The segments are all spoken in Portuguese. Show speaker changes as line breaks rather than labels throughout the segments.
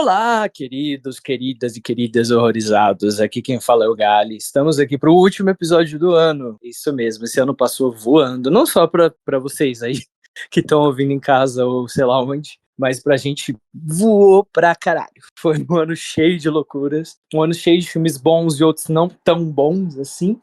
Olá, queridos, queridas e queridas horrorizados. Aqui quem fala é o Gali. Estamos aqui para o último episódio do ano. Isso mesmo, esse ano passou voando. Não só para vocês aí que estão ouvindo em casa ou sei lá onde, mas pra gente voou pra caralho. Foi um ano cheio de loucuras, um ano cheio de filmes bons e outros não tão bons assim.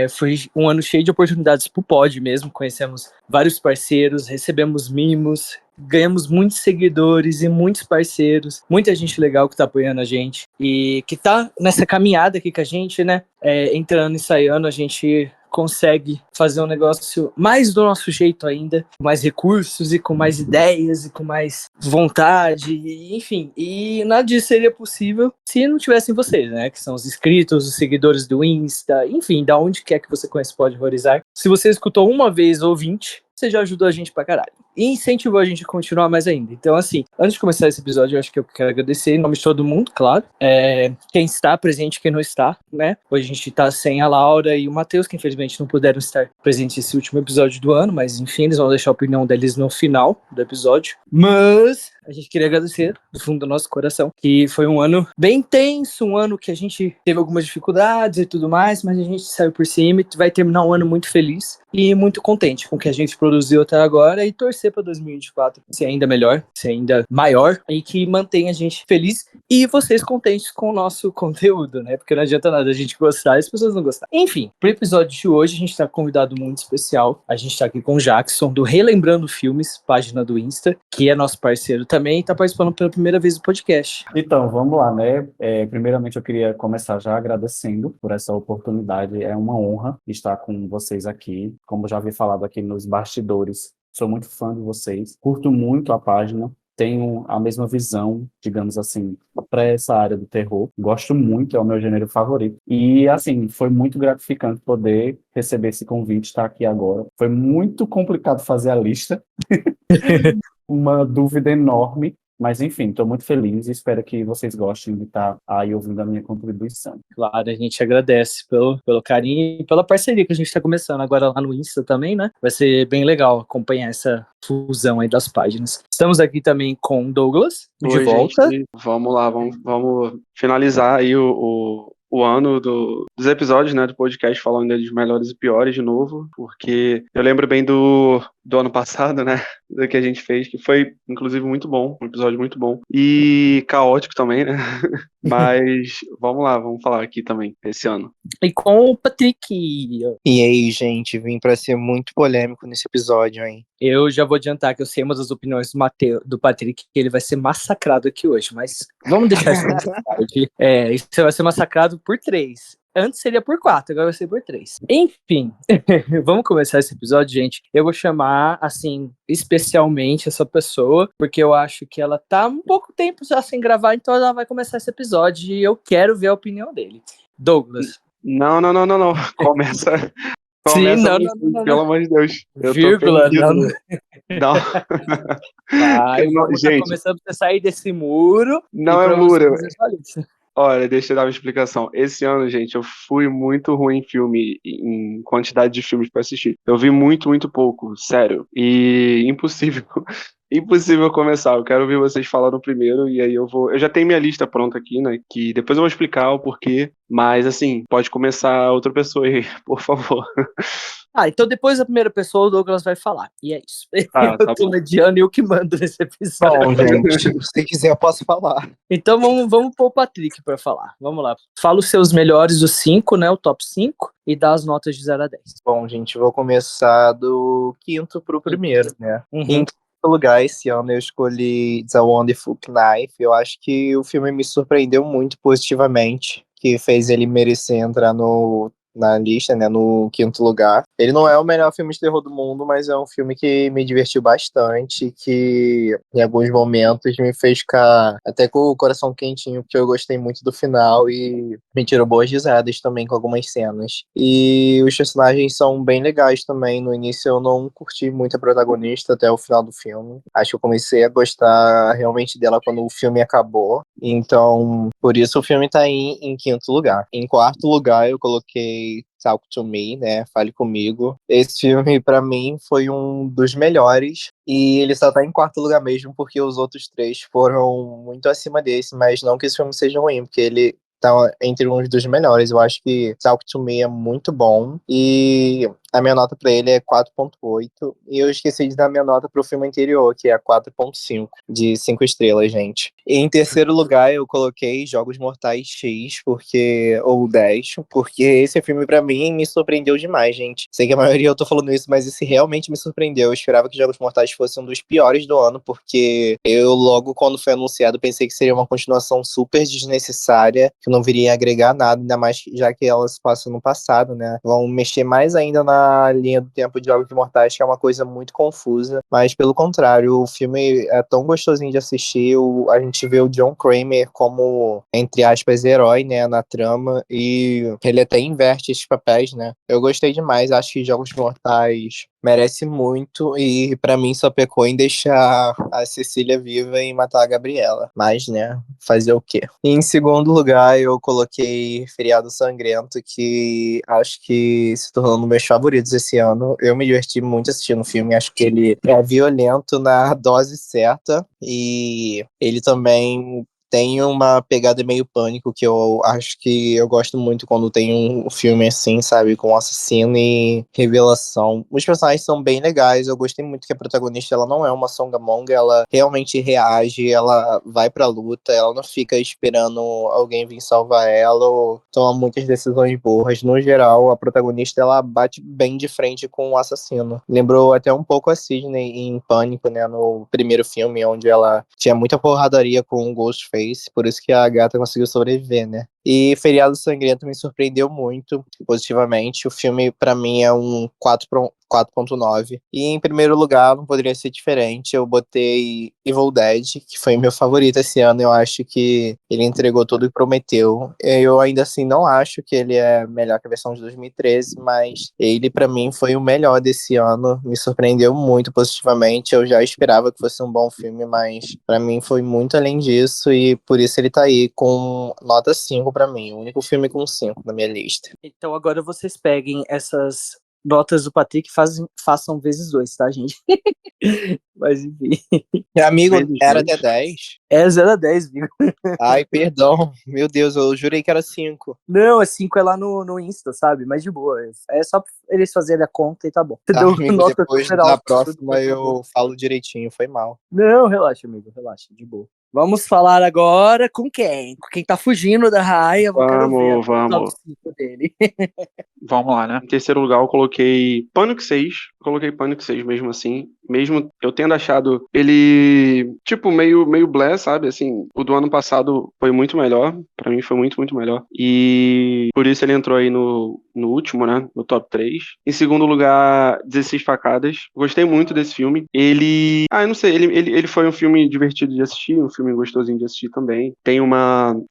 Foi um ano cheio de oportunidades pro pod mesmo. Conhecemos vários parceiros, recebemos mimos, ganhamos muitos seguidores e muitos parceiros, muita gente legal que tá apoiando a gente e que tá nessa caminhada aqui com a gente, né? Entrando e saindo, a gente consegue fazer um negócio mais do nosso jeito ainda, com mais recursos e com mais ideias e com mais vontade, enfim. E nada disso seria possível se não tivessem vocês, né? Que são os inscritos, os seguidores do Insta, enfim, da onde quer que você conheça Pode Horrorizar. Se você escutou uma vez ou 20, você já ajudou a gente pra caralho. E incentivou a gente a continuar mais ainda. Então, assim, antes de começar esse episódio, eu acho que eu quero agradecer em nome de todo mundo, claro. Quem está presente e quem não está, né? Hoje a gente tá sem a Laura e o Matheus, que infelizmente não puderam estar presentes nesse último episódio do ano, mas enfim, eles vão deixar a opinião deles no final do episódio. Mas a gente queria agradecer do fundo do nosso coração, que foi um ano bem intenso, um ano que a gente teve algumas dificuldades e tudo mais, mas a gente saiu por cima e vai terminar um ano muito feliz e muito contente com o que a gente produziu até agora e torcer para 2024 ser ainda melhor, ser ainda maior e que mantenha a gente feliz e vocês contentes com o nosso conteúdo, né? Porque não adianta nada a gente gostar e as pessoas não gostarem. Enfim, pro episódio de hoje a gente tá com um convidado muito especial. A gente tá aqui com o Jackson, do Relembrando Filmes, página do Insta, que é nosso parceiro também e tá participando pela primeira vez do podcast.
Então, vamos lá, né? Primeiramente, eu queria começar já agradecendo por essa oportunidade. É uma honra estar com vocês aqui. Como já havia falado aqui nos bastidores, sou muito fã de vocês, curto muito a página, tenho a mesma visão, digamos assim, para essa área do terror. Gosto muito, é o meu gênero favorito. E, assim, foi muito gratificante poder receber esse convite, estar aqui agora. Foi muito complicado fazer a lista. Uma dúvida enorme. Mas, enfim, estou muito feliz e espero que vocês gostem de estar aí ouvindo a minha contribuição.
Claro, a gente agradece pelo carinho e pela parceria que a gente está começando agora lá no Insta também, né? Vai ser bem legal acompanhar essa fusão aí das páginas. Estamos aqui também com o Douglas, de volta.
Gente, vamos lá, vamos finalizar aí o ano dos episódios, né, do podcast, falando dos melhores e piores de novo, porque eu lembro bem do ano passado, né, do que a gente fez, que foi, inclusive, muito bom, um episódio muito bom, e caótico também, né, mas vamos lá, vamos falar aqui também, esse ano.
E com o Patrick.
E aí, gente, vim pra ser muito polêmico nesse episódio, hein?
Eu já vou adiantar que eu sei uma das opiniões do Patrick, que ele vai ser massacrado aqui hoje, mas vamos deixar isso mais tarde. Isso vai ser massacrado por 3. Antes seria por 4, agora vai ser por 3. Enfim, vamos começar esse episódio, gente. Eu vou chamar, assim, especialmente essa pessoa, porque eu acho que ela tá um pouco tempo já sem gravar, então ela vai começar esse episódio e eu quero ver a opinião dele. Douglas.
Não. Começa.
Sim, não.
Pelo amor de Deus.
Vírgula, não.
Gente,
tá começando a sair desse muro.
Não é muro. Olha, deixa eu dar uma explicação. Esse ano, gente, eu fui muito ruim em filme, em quantidade de filmes pra assistir. Eu vi muito, muito pouco, sério. E impossível começar. Eu quero ouvir vocês falando primeiro e aí eu já tenho minha lista pronta aqui, né? Que depois eu vou explicar o porquê. Mas, assim, pode começar outra pessoa aí, por favor.
Então depois da primeira pessoa o Douglas vai falar. E é isso.
Tá
eu tô mediando e eu que mando nesse episódio.
Bom, gente, se você quiser eu posso falar.
Então vamos pôr o Patrick pra falar. Vamos lá. Fala os seus melhores, os 5, né? O top 5. E dá as notas de 0 a 10.
Bom, gente, vou começar do quinto pro primeiro, né?
Uhum.
Em quinto lugar, esse ano eu escolhi It's a Wonderful Knife. Eu acho que o filme me surpreendeu muito positivamente, que fez ele merecer entrar na lista, né, no quinto lugar. Ele não é o melhor filme de terror do mundo, mas é um filme que me divertiu bastante, que em alguns momentos me fez ficar até com o coração quentinho, porque eu gostei muito do final e me tirou boas risadas também com algumas cenas. E os personagens são bem legais também. No início eu não curti muito a protagonista até o final do filme. Acho que eu comecei a gostar realmente dela quando o filme acabou. Então, por isso o filme tá em quinto lugar. Em quarto lugar eu coloquei coloquei Talk to Me, né? Fale Comigo. Esse filme, pra mim, foi um dos melhores. E ele só tá em quarto lugar mesmo, porque os outros três foram muito acima desse. Mas não que esse filme seja ruim, porque ele tá entre uns dos melhores. Eu acho que Talk to Me é muito bom. E a minha nota pra ele é 4.8. E eu esqueci de dar minha nota pro filme anterior, que é 4.5 de 5 estrelas, gente. E em terceiro lugar, eu coloquei Jogos Mortais X, ou 10, porque esse filme pra mim me surpreendeu demais, gente. Sei que a maioria eu tô falando isso, mas esse realmente me surpreendeu. Eu esperava que Jogos Mortais fosse um dos piores do ano, porque eu logo quando foi anunciado pensei que seria uma continuação super desnecessária, que não viria agregar nada, ainda mais já que elas passam no passado, né? Vão mexer mais ainda na linha do tempo de Jogos Mortais, que é uma coisa muito confusa, mas pelo contrário, o filme é tão gostosinho de assistir. A gente vê o John Kramer como, entre aspas, herói, né, na trama, e ele até inverte esses papéis, né? Eu gostei demais, acho que Jogos Mortais merece muito, e pra mim só pecou em deixar a Cecília viva e matar a Gabriela. Mas, né, fazer o quê? E em segundo lugar, eu coloquei Feriado Sangrento, que acho que se tornou um dos meus favoritos esse ano. Eu me diverti muito assistindo o filme, acho que ele é violento na dose certa, e ele também tem uma pegada meio Pânico, que eu acho que eu gosto muito quando tem um filme assim, sabe, com assassino e revelação. Os personagens são bem legais, eu gostei muito que a protagonista, ela não é uma songamonga, ela realmente reage, ela vai pra luta, ela não fica esperando alguém vir salvar ela ou toma muitas decisões burras. No geral, a protagonista, ela bate bem de frente com o assassino. Lembrou até um pouco a Sidney em Pânico, né, no primeiro filme, onde ela tinha muita porradaria com o Ghostface, por isso que a gata conseguiu sobreviver, né? E Feriado Sangrento me surpreendeu muito positivamente. O filme, pra mim, é um 4.9. E em primeiro lugar, não poderia ser diferente, eu botei Evil Dead, que foi meu favorito esse ano. Eu acho que ele entregou tudo que prometeu. Eu ainda assim não acho que ele é melhor que a versão de 2013, mas ele pra mim foi o melhor desse ano. Me surpreendeu muito positivamente. Eu já esperava que fosse um bom filme, mas pra mim foi muito além disso, e por isso ele tá aí com nota 5 pra mim, o único filme com 5 na minha lista.
Então agora vocês peguem essas notas do Patrick e façam vezes 2, tá, gente? Mas enfim.
Amigo,
Vezes
era
dois.
até 10?
É 0 a 10, viu?
Ai, perdão. Meu Deus, eu jurei que era 5.
Não, é 5 é lá no Insta, sabe? Mas de boa. É só eles fazerem a conta e tá bom. Você
Tá,
deu
amigo,
nota
depois
super
da
alta.
próxima eu falo direitinho, foi mal.
Não, relaxa, amigo, relaxa, de boa. Vamos falar agora com quem? Com quem tá fugindo da raia, eu quero ver o top
Vamos.
5 dele.
Vamos lá, né? Em terceiro lugar, eu coloquei Pânico 6. Coloquei Pânico 6 mesmo assim. Mesmo eu tendo achado ele, tipo, meio blé, sabe? Assim, o do ano passado foi muito melhor. Pra mim foi muito, muito melhor. E por isso ele entrou aí no último, né? No top 3. Em segundo lugar, 16 Facadas. Gostei muito desse filme. Ele... eu não sei. Ele foi um filme divertido de assistir. Um filme gostosinho de assistir também. Tem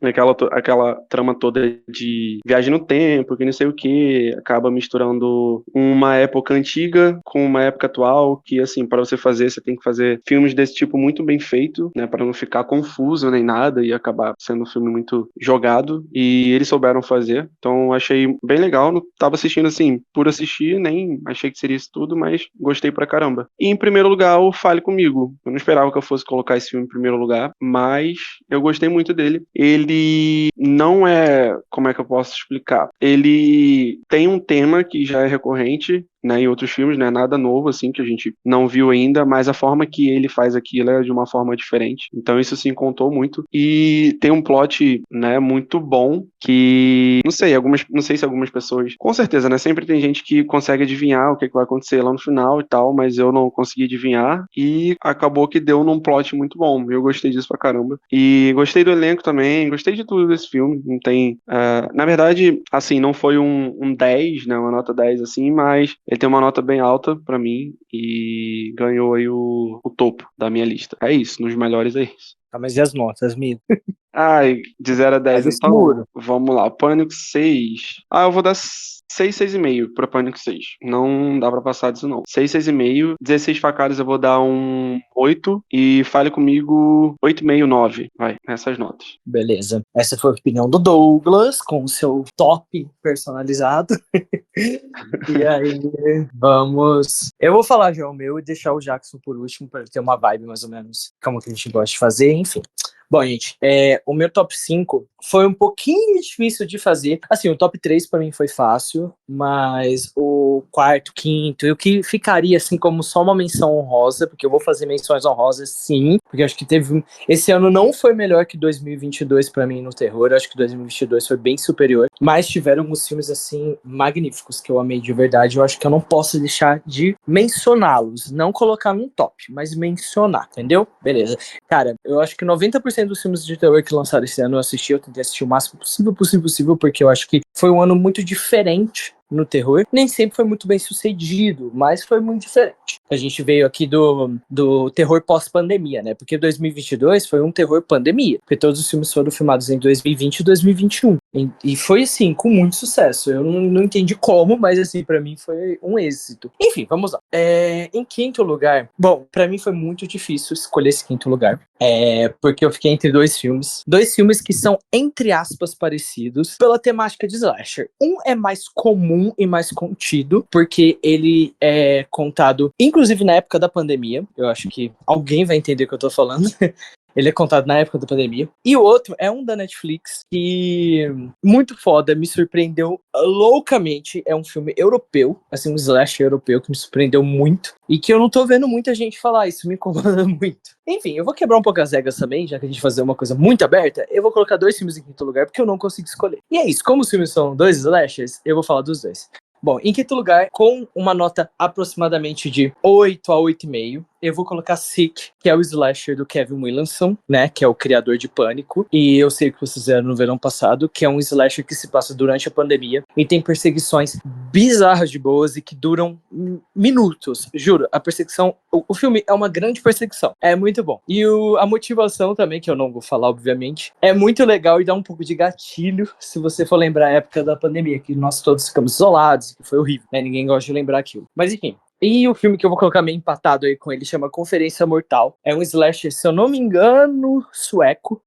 aquela trama toda de viagem no tempo, que não sei o que, acaba misturando uma época antiga com uma época atual, que assim, para você fazer, você tem que fazer filmes desse tipo muito bem feito, né, para não ficar confuso nem nada e acabar sendo um filme muito jogado, e eles souberam fazer, então achei bem legal. Não tava assistindo assim por assistir, nem achei que seria isso tudo, mas gostei pra caramba. E em primeiro lugar, o Fale Comigo. Eu não esperava que eu fosse colocar esse filme em primeiro lugar, mas eu gostei muito dele. Ele não é, como é que eu posso explicar? Ele tem um tema que já é recorrente, né, em outros filmes, não é nada novo, assim, que a gente não viu ainda, mas a forma que ele faz aquilo é de uma forma diferente. Então isso se contou muito. E tem um plot, né, muito bom, que, não sei se algumas pessoas, com certeza, né, sempre tem gente que consegue adivinhar o que vai acontecer lá no final e tal, mas eu não consegui adivinhar, e acabou que deu num plot muito bom. Eu gostei disso pra caramba. E gostei do elenco também, gostei de tudo desse filme. Não tem, na verdade, assim, não foi um 10, né, uma nota 10 assim, mas ele tem uma nota bem alta pra mim e ganhou aí o topo da minha lista. É isso, nos melhores é isso.
Tá, mas e as notas, amigo?
Ai, de 0 a 10,
Esse
então.
muro.
Vamos lá. Pânico 6. Eu vou dar 6, 6,5 pra Pânico 6. Não dá pra passar disso, não. 6, 6,5. 16 facadas eu vou dar um 8. E Fale Comigo 8,5, 9. Vai, nessas notas.
Beleza. Essa foi a opinião do Douglas, com o seu top personalizado. E aí, vamos. Eu vou falar já o meu e deixar o Jackson por último, para ter uma vibe mais ou menos como que a gente gosta de fazer, enfim. Bom, gente, o meu top 5 foi um pouquinho difícil de fazer. Assim, o top 3 para mim foi fácil, mas o quarto, quinto, eu que ficaria assim como só uma menção honrosa, porque eu vou fazer menções honrosas sim, porque eu acho que esse ano não foi melhor que 2022 para mim no terror, eu acho que 2022 foi bem superior, mas tiveram alguns filmes assim magníficos que eu amei de verdade, eu acho que eu não posso deixar de mencioná-los, não colocar num top, mas mencionar, entendeu? Beleza. Cara, eu acho que 90% dos filmes de terror que lançaram esse ano eu assisti, eu tentei assistir o máximo possível, porque eu acho que foi um ano muito diferente no terror. Nem sempre foi muito bem sucedido, mas foi muito diferente. A gente veio aqui do terror pós-pandemia, né? Porque 2022 foi um terror pandemia, porque todos os filmes foram filmados em 2020 e 2021. E foi, assim, com muito sucesso. Eu não entendi como, mas, assim, pra mim foi um êxito. Enfim, vamos lá. Em quinto lugar, bom, pra mim foi muito difícil escolher esse quinto lugar, porque eu fiquei entre dois filmes que são, entre aspas, parecidos pela temática de slasher. Um é mais comum e mais contido, porque ele é contado, inclusive na época da pandemia, eu acho que alguém vai entender o que eu tô falando. Ele é contado na época da pandemia. E o outro é um da Netflix que, muito foda, me surpreendeu loucamente. É um filme europeu, assim, um slasher europeu que me surpreendeu muito. E que eu não tô vendo muita gente falar, isso me incomoda muito. Enfim, eu vou quebrar um pouco as regras também, já que a gente vai fazer uma coisa muito aberta. Eu vou colocar dois filmes em quinto lugar, porque eu não consigo escolher. E é isso, como os filmes são dois slashers, eu vou falar dos dois. Bom, em quinto lugar, com uma nota aproximadamente de 8 a 8,5, eu vou colocar Sick, que é o slasher do Kevin Williamson, né, que é o criador de Pânico, e eu sei que vocês fizeram no verão passado, que é um slasher que se passa durante a pandemia, e tem perseguições bizarras de boas e que duram minutos, juro, a perseguição, o filme é uma grande perseguição, é muito bom. E a motivação também, que eu não vou falar, obviamente, é muito legal e dá um pouco de gatilho, se você for lembrar a época da pandemia, que nós todos ficamos isolados, que foi horrível, né, ninguém gosta de lembrar aquilo. Mas enfim, e o filme que eu vou colocar meio empatado aí com ele chama Conferência Mortal. É um slasher, se eu não me engano, sueco,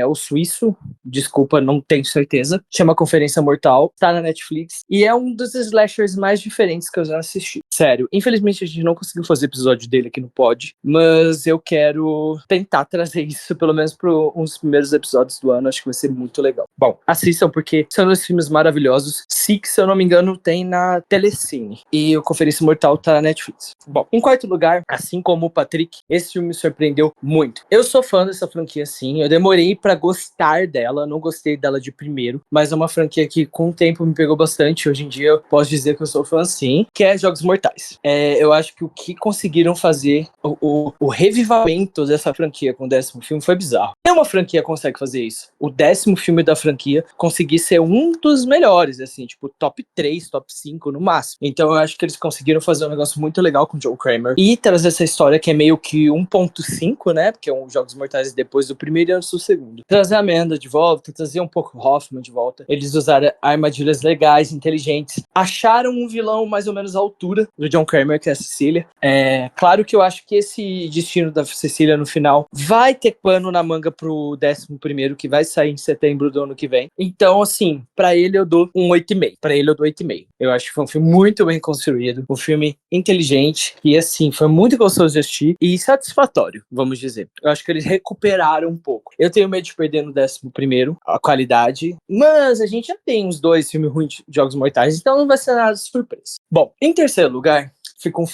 ou suíço, desculpa, não tenho certeza. Chama Conferência Mortal, tá na Netflix. E é um dos slashers mais diferentes que eu já assisti. Sério, infelizmente a gente não conseguiu fazer episódio dele aqui no Pod, mas eu quero tentar trazer isso, pelo menos para uns primeiros episódios do ano, acho que vai ser muito legal. Bom, assistam porque são dois filmes maravilhosos. Six, se eu não me engano, tem na Telecine. E o Conferência Mortal tá na Netflix. Bom, em quarto lugar, assim como o Patrick, esse filme me surpreendeu muito. Eu sou fã dessa franquia, sim. Eu demorei pra gostar dela, não gostei dela de primeiro, mas é uma franquia que com o tempo me pegou bastante. Hoje em dia eu posso dizer que eu sou fã, sim, que é Jogos Mortais. Eu acho que o que conseguiram fazer, o revivamento dessa franquia com o 10º filme foi bizarro. Uma franquia consegue fazer isso. O 10º filme da franquia conseguir ser um dos melhores, assim, tipo top 3, top 5 no máximo. Então eu acho que eles conseguiram fazer um negócio muito legal com o Joe Kramer e trazer essa história que é meio que 1.5, né? Porque é um Jogos Mortais depois do primeiro e antes do segundo. Trazer a Amanda de volta, trazer um pouco Hoffman de volta. Eles usaram armadilhas legais, inteligentes. Acharam um vilão mais ou menos à altura do John Kramer, que é a Cecília. Claro que eu acho que esse destino da Cecília no final vai ter pano na manga pro 11º, que vai sair em setembro do ano que vem. Então, assim, pra ele eu dou um 8,5. Pra ele eu dou 8,5. Eu acho que foi um filme muito bem construído, um filme inteligente e, assim, foi muito gostoso de assistir e satisfatório, vamos dizer. Eu acho que eles recuperaram um pouco. Eu tenho medo de perder no 11º a qualidade, mas a gente já tem uns 2 filmes ruins de Jogos Mortais, então não vai ser nada de surpresa. Bom, em terceiro lugar, fica um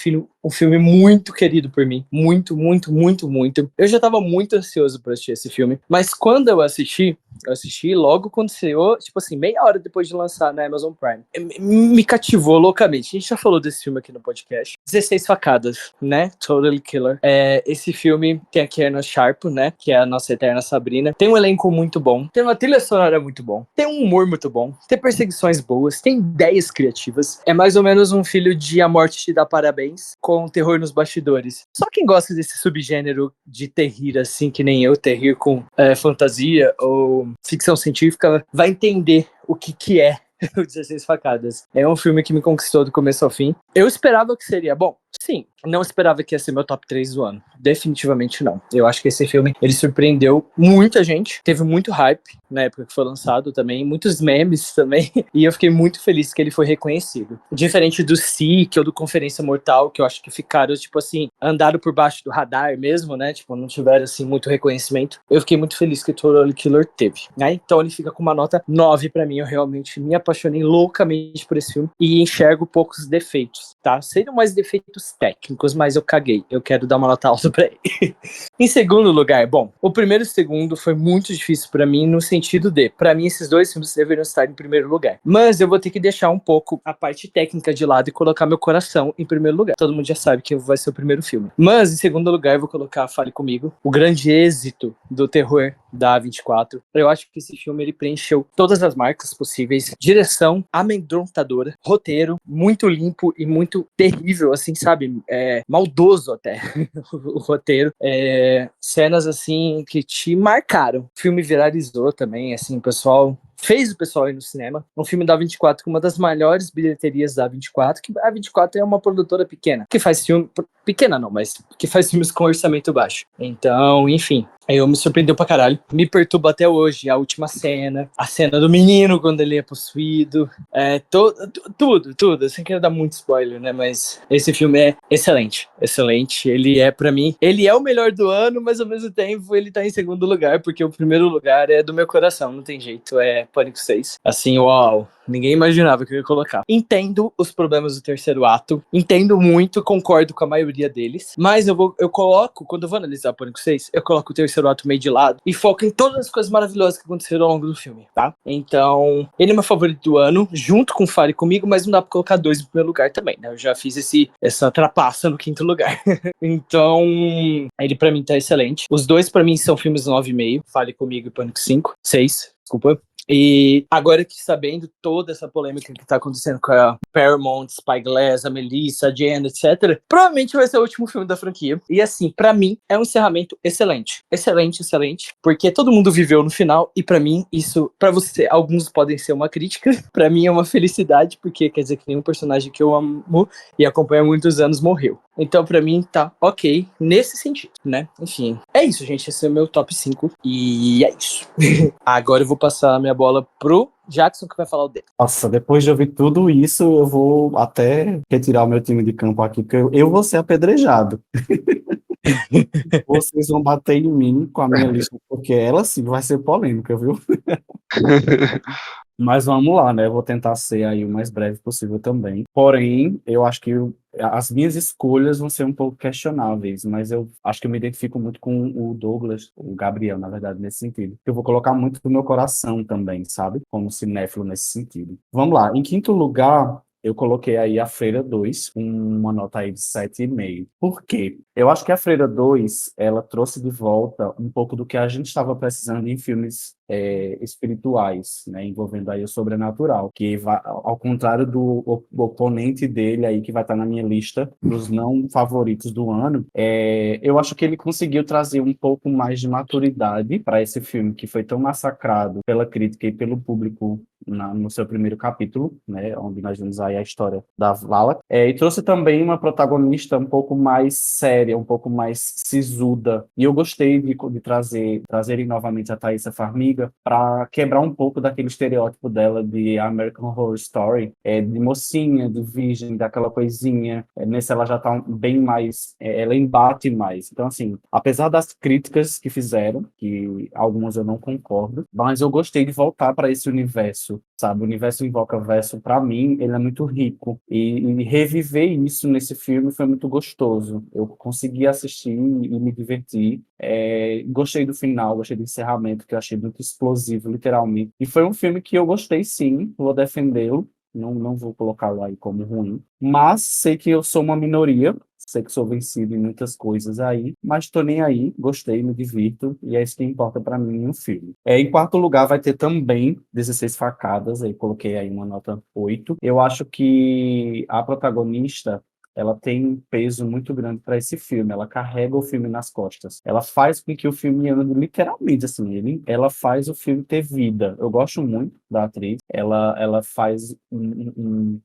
filme muito querido por mim. Muito, muito, muito, muito. Eu já tava muito ansioso por assistir esse filme, mas quando eu assisti, Eu assisti logo quando saiu, tipo assim, meia hora depois de lançar na Amazon Prime. Me cativou loucamente. A gente já falou desse filme aqui no podcast. 16 Facadas, né? Totally Killer. Esse filme tem a Kiernan Sharp, né? Que é a nossa eterna Sabrina. Tem um elenco muito bom. Tem uma trilha sonora muito bom. Tem um humor muito bom. Tem perseguições boas. Tem ideias criativas. É mais ou menos um filho de A Morte Te Dá Parabéns com terror nos bastidores. Só quem gosta desse subgênero de terrir, assim, que nem eu, terrir com fantasia ou ficção científica, vai entender o que é o 16 Facadas. É um filme que me conquistou do começo ao fim. Eu esperava que seria bom. Sim, não esperava que ia ser meu top 3 do ano. Definitivamente não. Eu acho que esse filme, ele surpreendeu muita gente. Teve muito hype na época que foi lançado também. Muitos memes também. E eu fiquei muito feliz que ele foi reconhecido. Diferente do Seek ou do Conferência Mortal, que eu acho que ficaram, tipo assim, andaram por baixo do radar mesmo, né? Tipo, não tiveram, assim, muito reconhecimento. Eu fiquei muito feliz que o Totally Killer teve, né? Então ele fica com uma nota 9 pra mim. Eu realmente me apaixonei loucamente por esse filme e enxergo poucos defeitos, tá? Seriam mais defeitos técnicos, mas eu caguei. Eu quero dar uma nota alta pra ele. Em segundo lugar, bom, o primeiro e o segundo foi muito difícil pra mim no sentido de, pra mim, esses dois filmes deveriam estar em primeiro lugar. Mas eu vou ter que deixar um pouco a parte técnica de lado e colocar meu coração em primeiro lugar. Todo mundo já sabe que vai ser o primeiro filme. Mas, em segundo lugar, eu vou colocar Fale Comigo, o grande êxito do terror da A24. Eu acho que esse filme, ele preencheu todas as marcas possíveis. Direção amedrontadora, roteiro muito limpo e muito terrível, assim, sabe? Maldoso até, o roteiro. Cenas, assim, que te marcaram. O filme viralizou também, assim, o pessoal fez o pessoal ir no cinema. Um filme da 24 com uma das maiores bilheterias da 24, que a 24 é uma produtora pequena, que faz filme... Pequena não, mas que faz filmes com orçamento baixo. Então, enfim, eu me surpreendeu pra caralho. Me perturba até hoje a última cena, a cena do menino quando ele é possuído, tudo. Sem querer dar muito spoiler, né? Mas esse filme é excelente, excelente. Ele é, pra mim, ele é o melhor do ano, mas ao mesmo tempo ele tá em segundo lugar, porque o primeiro lugar é do meu coração, não tem jeito, é Pânico 6. Assim, uau, ninguém imaginava que eu ia colocar. Entendo os problemas do terceiro ato, entendo muito, concordo com a maioria deles, mas eu coloco, quando eu vou analisar Pânico 6, eu coloco o terceiro ato meio de lado e foco em todas as coisas maravilhosas que aconteceram ao longo do filme, tá? Então, ele é meu favorito do ano, junto com Fale Comigo, mas não dá pra colocar dois em primeiro lugar também, né? Eu já fiz essa trapaça no quinto lugar. Então, ele pra mim tá excelente. Os dois pra mim são filmes 9,5, Fale Comigo e Pânico 6, desculpa. E agora que sabendo toda essa polêmica que tá acontecendo com a Paramount, Spyglass, a Melissa, a Jen, etc., provavelmente vai ser o último filme da franquia. E assim, pra mim, é um encerramento excelente. Excelente, porque todo mundo viveu no final, e pra mim, isso, pra você, alguns podem ser uma crítica, pra mim é uma felicidade, porque quer dizer que nenhum personagem que eu amo e acompanho há muitos anos morreu. Então, pra mim, tá ok nesse sentido, né? Enfim, é isso, gente. Esse é o meu top 5. E é isso. Agora eu vou passar a minha bola pro Jackson, que vai falar o dele.
Nossa, depois de ouvir tudo isso, eu vou até retirar o meu time de campo aqui, porque eu vou ser apedrejado. Vocês vão bater em mim com a minha lista, porque ela sim vai ser polêmica, viu? Mas vamos lá, né? Eu vou tentar ser aí o mais breve possível também. Porém, eu acho que as minhas escolhas vão ser um pouco questionáveis, mas eu acho que eu me identifico muito com o Douglas, o Gabriel, na verdade, nesse sentido. Eu vou colocar muito do meu coração também, sabe? Como cinéfilo nesse sentido. Vamos lá. Em quinto lugar, eu coloquei aí a Freira 2, com uma nota aí de 7,5. Por quê? Eu acho que a Freira 2, ela trouxe de volta um pouco do que a gente estava precisando em filmes espirituais, né, envolvendo aí o sobrenatural, que vai, ao contrário do oponente dele aí, que vai estar na minha lista dos não favoritos do ano, eu acho que ele conseguiu trazer um pouco mais de maturidade para esse filme, que foi tão massacrado pela crítica e pelo público no seu primeiro capítulo, né, onde nós vemos aí a história da Vala, e trouxe também uma protagonista um pouco mais séria, um pouco mais sisuda, e eu gostei de trazerem novamente a Thaisa Farmiga para quebrar um pouco daquele estereótipo dela de American Horror Story, de mocinha, de virgem, daquela coisinha. Nesse ela já tá bem mais, ela embate mais. Então, assim, apesar das críticas que fizeram, que algumas eu não concordo, mas eu gostei de voltar para esse universo Invocaverso, sabe? O universo Invocaverso, para mim, ele é muito rico. E reviver isso nesse filme foi muito gostoso. Eu consegui assistir e me divertir. Gostei do final, gostei do encerramento, que eu achei muito explosivo, literalmente. E foi um filme que eu gostei, sim, vou defendê-lo. Não vou colocá-lo aí como ruim. Mas sei que eu sou uma minoria, sei que sou vencido em muitas coisas aí, mas tô nem aí, gostei, me divirto, e é isso que importa para mim no filme. Em quarto lugar vai ter também 16 facadas, aí coloquei aí uma nota 8. Eu acho que a protagonista, ela tem um peso muito grande para esse filme, ela carrega o filme nas costas. Ela faz com que o filme ande literalmente, assim, ela faz o filme ter vida. Eu gosto muito da atriz, ela faz um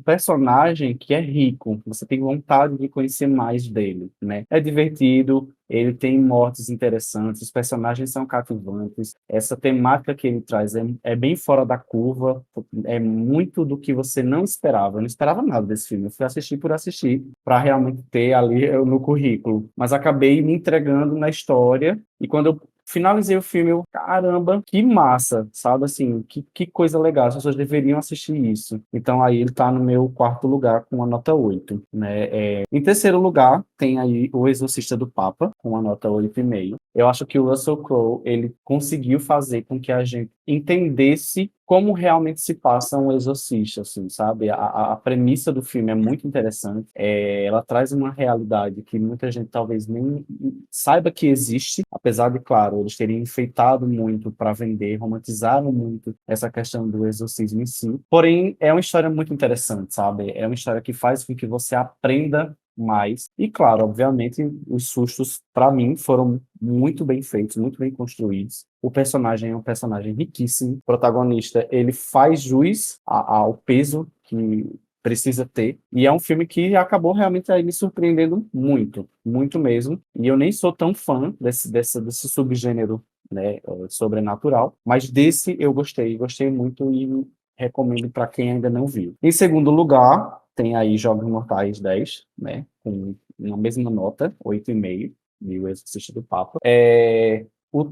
personagem que é rico, você tem vontade de conhecer mais dele, né? É divertido, ele tem mortes interessantes, os personagens são cativantes, essa temática que ele traz é bem fora da curva, é muito do que você não esperava. Eu não esperava nada desse filme, eu fui assistir por assistir, para realmente ter ali no currículo, mas acabei me entregando na história, e quando eu finalizei o filme, eu, caramba, que massa, sabe, assim, que coisa legal, as pessoas deveriam assistir isso. Então aí ele tá no meu quarto lugar com a nota 8, né? Em terceiro lugar, tem aí O Exorcista do Papa, com a nota 8,5. Eu acho que o Russell Crowe, ele conseguiu fazer com que a gente entendesse como realmente se passa um exorcista, assim, sabe? A premissa do filme é muito interessante. Ela traz uma realidade que muita gente talvez nem saiba que existe, apesar de, claro, eles terem enfeitado muito para vender, romantizaram muito essa questão do exorcismo em si. Porém, é uma história muito interessante, sabe? É uma história que faz com que você aprenda mais. E, claro, obviamente, os sustos, para mim, foram muito bem feitos, muito bem construídos. O personagem é um personagem riquíssimo. O protagonista, ele faz jus ao peso que precisa ter. E é um filme que acabou realmente aí me surpreendendo muito, muito mesmo. E eu nem sou tão fã desse subgênero, né, sobrenatural, mas desse eu gostei muito e recomendo para quem ainda não viu. Em segundo lugar, tem aí Jogos Mortais 10, né, com uma mesma nota, 8,5, de O Exorcista do Papa. O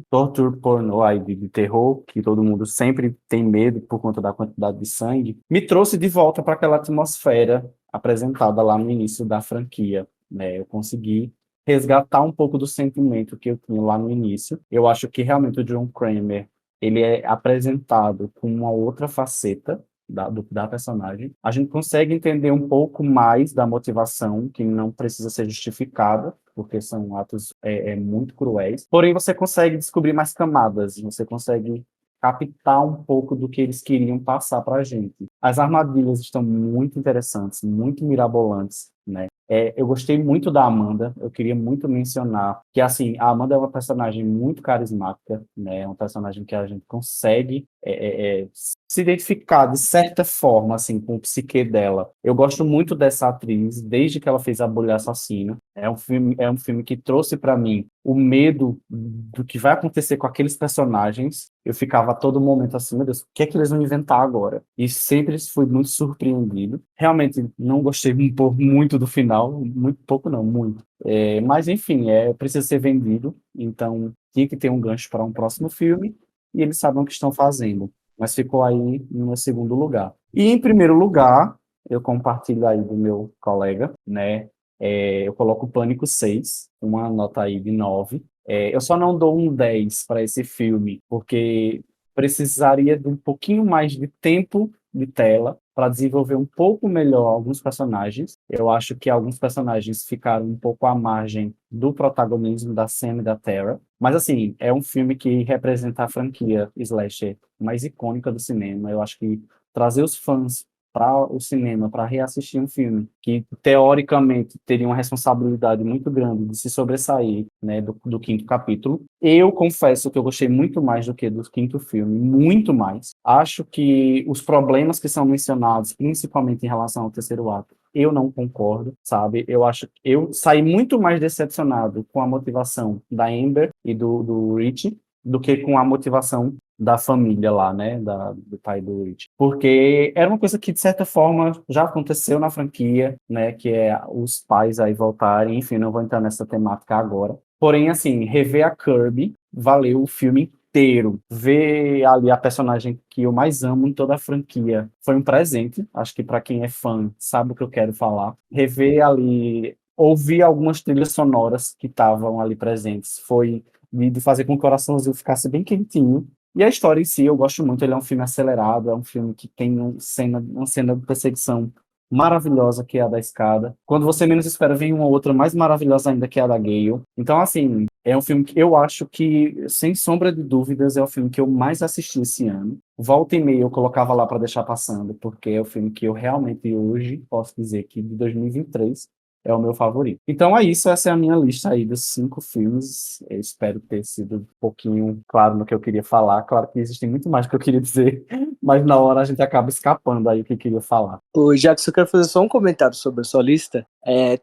torture pornô aí de terror, que todo mundo sempre tem medo por conta da quantidade de sangue, me trouxe de volta para aquela atmosfera apresentada lá no início da franquia, né? Eu consegui resgatar um pouco do sentimento que eu tinha lá no início. Eu acho que realmente o John Kramer, ele é apresentado com uma outra faceta da personagem. A gente consegue entender um pouco mais da motivação, que não precisa ser justificada, porque são atos muito cruéis. Porém, você consegue descobrir mais camadas, você consegue captar um pouco do que eles queriam passar para a gente. As armadilhas estão muito interessantes, muito mirabolantes, né? Eu gostei muito da Amanda, eu queria muito mencionar que, assim, a Amanda é uma personagem muito carismática, né? É uma personagem que a gente consegue se identificar de certa forma, assim, com o psique dela. Eu gosto muito dessa atriz, desde que ela fez A Bolha Assassina. É um filme que trouxe para mim o medo do que vai acontecer com aqueles personagens. Eu ficava a todo momento assim, meu Deus, o que é que eles vão inventar agora? E sempre fui muito surpreendido. Realmente não gostei muito do final, muito pouco não, muito. Mas enfim, precisa ser vendido, então tinha que ter um gancho para um próximo filme e eles sabem o que estão fazendo. Mas ficou aí no segundo lugar. E em primeiro lugar, eu compartilho aí do meu colega, né? Eu coloco Pânico 6, uma nota aí de 9. Eu só não dou um 10 para esse filme, porque precisaria de um pouquinho mais de tempo de tela para desenvolver um pouco melhor alguns personagens. Eu acho que alguns personagens ficaram um pouco à margem do protagonismo da Sam e da Tara. Mas, assim, é um filme que representa a franquia slasher mais icônica do cinema. Eu acho que trazer os fãs para o cinema, para reassistir um filme que, teoricamente, teria uma responsabilidade muito grande de se sobressair, né, do quinto capítulo. Eu confesso que eu gostei muito mais do que do quinto filme, muito mais. Acho que os problemas que são mencionados, principalmente em relação ao terceiro ato, eu não concordo, sabe? Eu acho que eu saí muito mais decepcionado com a motivação da Amber e do Rich do que com a motivação da família lá, né, do pai do Rich. Porque era uma coisa que, de certa forma, já aconteceu na franquia, né, que é os pais aí voltarem, enfim, não vou entrar nessa temática agora. Porém, assim, rever a Kirby valeu o filme inteiro, ver ali a personagem que eu mais amo em toda a franquia, foi um presente. Acho que para quem é fã sabe o que eu quero falar. Rever ali, ouvir algumas trilhas sonoras que estavam ali presentes, foi de fazer com que o coraçãozinho ficasse bem quentinho. E a história em si, eu gosto muito, ele é um filme acelerado, é um filme que tem uma cena de perseguição maravilhosa, que é a da escada. Quando você menos espera, vem uma outra mais maravilhosa ainda, que é a da Gale. Então, assim, é um filme que eu acho que, sem sombra de dúvidas, é o filme que eu mais assisti esse ano. Volta e meia eu colocava lá para deixar passando, porque é o filme que eu realmente hoje posso dizer que de 2023 é o meu favorito. Então é isso, essa é a minha lista aí dos 5 filmes. Eu espero ter sido um pouquinho claro no que eu queria falar. Claro que existem muito mais que eu queria dizer, mas na hora a gente acaba escapando aí o que eu queria falar.
Ô, Jackson, eu quero fazer só um comentário sobre a sua lista.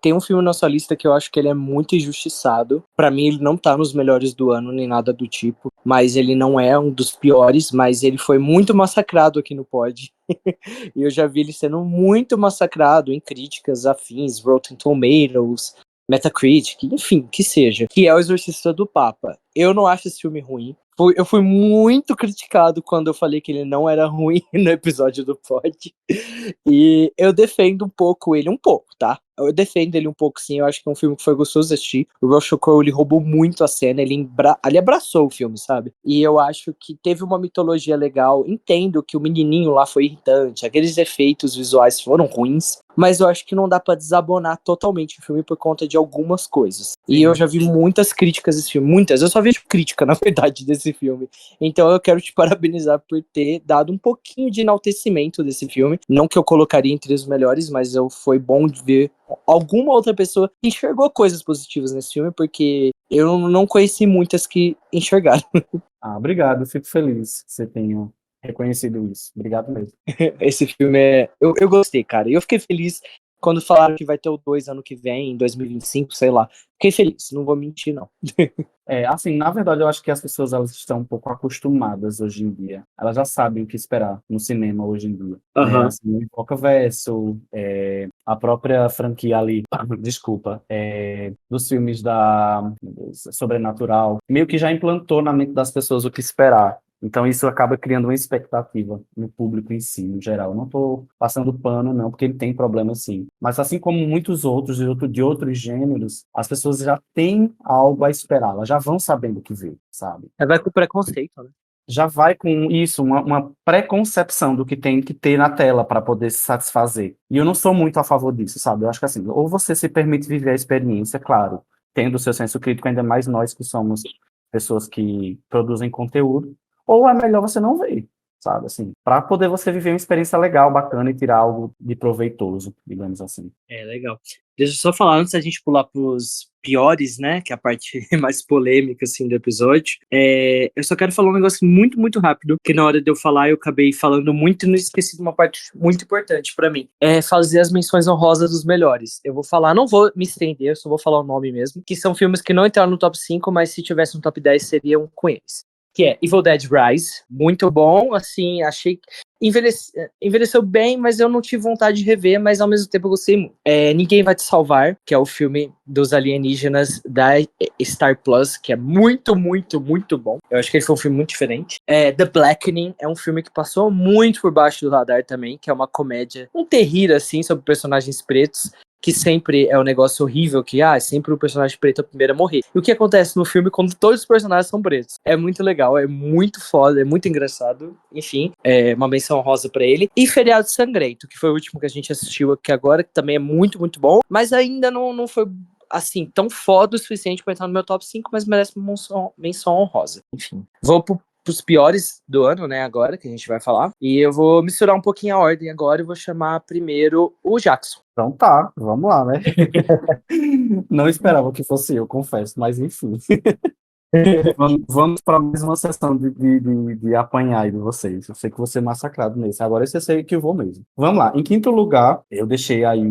Tem um filme na sua lista que eu acho que ele é muito injustiçado. Pra mim, ele não tá nos melhores do ano, nem nada do tipo. Mas ele não é um dos piores, mas ele foi muito massacrado aqui no Pod. E eu já vi ele sendo muito massacrado em críticas afins, Rotten Tomatoes, Metacritic, enfim, que seja. Que é O Exorcista do Papa. Eu não acho esse filme ruim. Eu fui muito criticado quando eu falei que ele não era ruim no episódio do Pod. E eu defendo um pouco ele, um pouco, tá? Eu defendo ele um pouco, sim. Eu acho que é um filme que foi gostoso de assistir. O Russell Crowe, ele roubou muito a cena. Ele abraçou o filme, sabe? E eu acho que teve uma mitologia legal. Entendo que o menininho lá foi irritante. Aqueles efeitos visuais foram ruins. Mas eu acho que não dá pra desabonar totalmente o filme por conta de algumas coisas. E eu já vi muitas críticas desse filme. Muitas. Eu só vejo crítica, na verdade, desse filme. Então eu quero te parabenizar por ter dado um pouquinho de enaltecimento desse filme. Não que eu colocaria entre os melhores, mas foi bom de ver alguma outra pessoa que enxergou coisas positivas nesse filme, porque eu não conheci muitas que enxergaram.
Ah, obrigado, fico feliz que você tenha reconhecido isso. Obrigado mesmo.
Esse filme eu gostei, cara. E eu fiquei feliz quando falaram que vai ter o 2 ano que vem, em 2025, sei lá. Fiquei feliz, não vou mentir, não.
Assim, na verdade, eu acho que as pessoas elas estão um pouco acostumadas hoje em dia. Elas já sabem o que esperar no cinema hoje em dia.
Aham.
Assim, o Invocaverso, a própria franquia ali, desculpa, dos filmes da Sobrenatural, meio que já implantou na mente das pessoas o que esperar. Então isso acaba criando uma expectativa no público em si, no geral. Eu não estou passando pano, não, porque ele tem problema sim. Mas assim como muitos outros de outros gêneros, as pessoas já têm algo a esperar, elas já vão sabendo o que ver, sabe?
Vai com preconceito, né?
Já vai com isso, uma preconcepção do que tem que ter na tela para poder se satisfazer. E eu não sou muito a favor disso, sabe? Eu acho que assim, ou você se permite viver a experiência, claro, tendo o seu senso crítico, ainda mais nós que somos pessoas que produzem conteúdo, ou é melhor você não ver, sabe? Assim, para poder você viver uma experiência legal, bacana e tirar algo de proveitoso, digamos assim.
Legal. Deixa eu só falar, antes da gente pular pros piores, né, que é a parte mais polêmica, assim, do episódio, eu só quero falar um negócio muito, muito rápido, que na hora de eu falar eu acabei falando muito e não esqueci de uma parte muito importante pra mim. É fazer as menções honrosas dos melhores. Eu vou falar, não vou me estender, eu só vou falar o nome mesmo, que são filmes que não entraram no top 5, mas se tivesse no top 10 seriam com eles. Que é Evil Dead Rise, muito bom, assim, achei que envelheceu bem, mas eu não tive vontade de rever, mas ao mesmo tempo eu gostei muito. Ninguém Vai Te Salvar, que é o filme dos alienígenas da Star Plus, que é muito, muito, muito bom. Eu acho que ele foi um filme muito diferente. The Blackening é um filme que passou muito por baixo do radar também, que é uma comédia, um terrir, assim, sobre personagens pretos, que sempre é um negócio horrível, que sempre o personagem preto é o primeiro a morrer. E o que acontece no filme quando todos os personagens são pretos? É muito legal, é muito foda, é muito engraçado. Enfim, uma menção rosa pra ele. E Feriado Sangrento, que foi o último que a gente assistiu aqui agora, que também é muito, muito bom, mas ainda não foi assim, tão foda o suficiente pra entrar no meu top 5, mas merece uma menção honrosa. Enfim, vou pros piores do ano, né, agora, que a gente vai falar. E eu vou misturar um pouquinho a ordem agora e vou chamar primeiro o Jackson.
Então tá, vamos lá, né? Não esperava que fosse eu, confesso, mas enfim. Vamos para mais uma sessão de apanhar aí de vocês. Eu sei que vou ser massacrado nesse. Agora esse eu sei que eu vou mesmo. Vamos lá. Em quinto lugar, eu deixei aí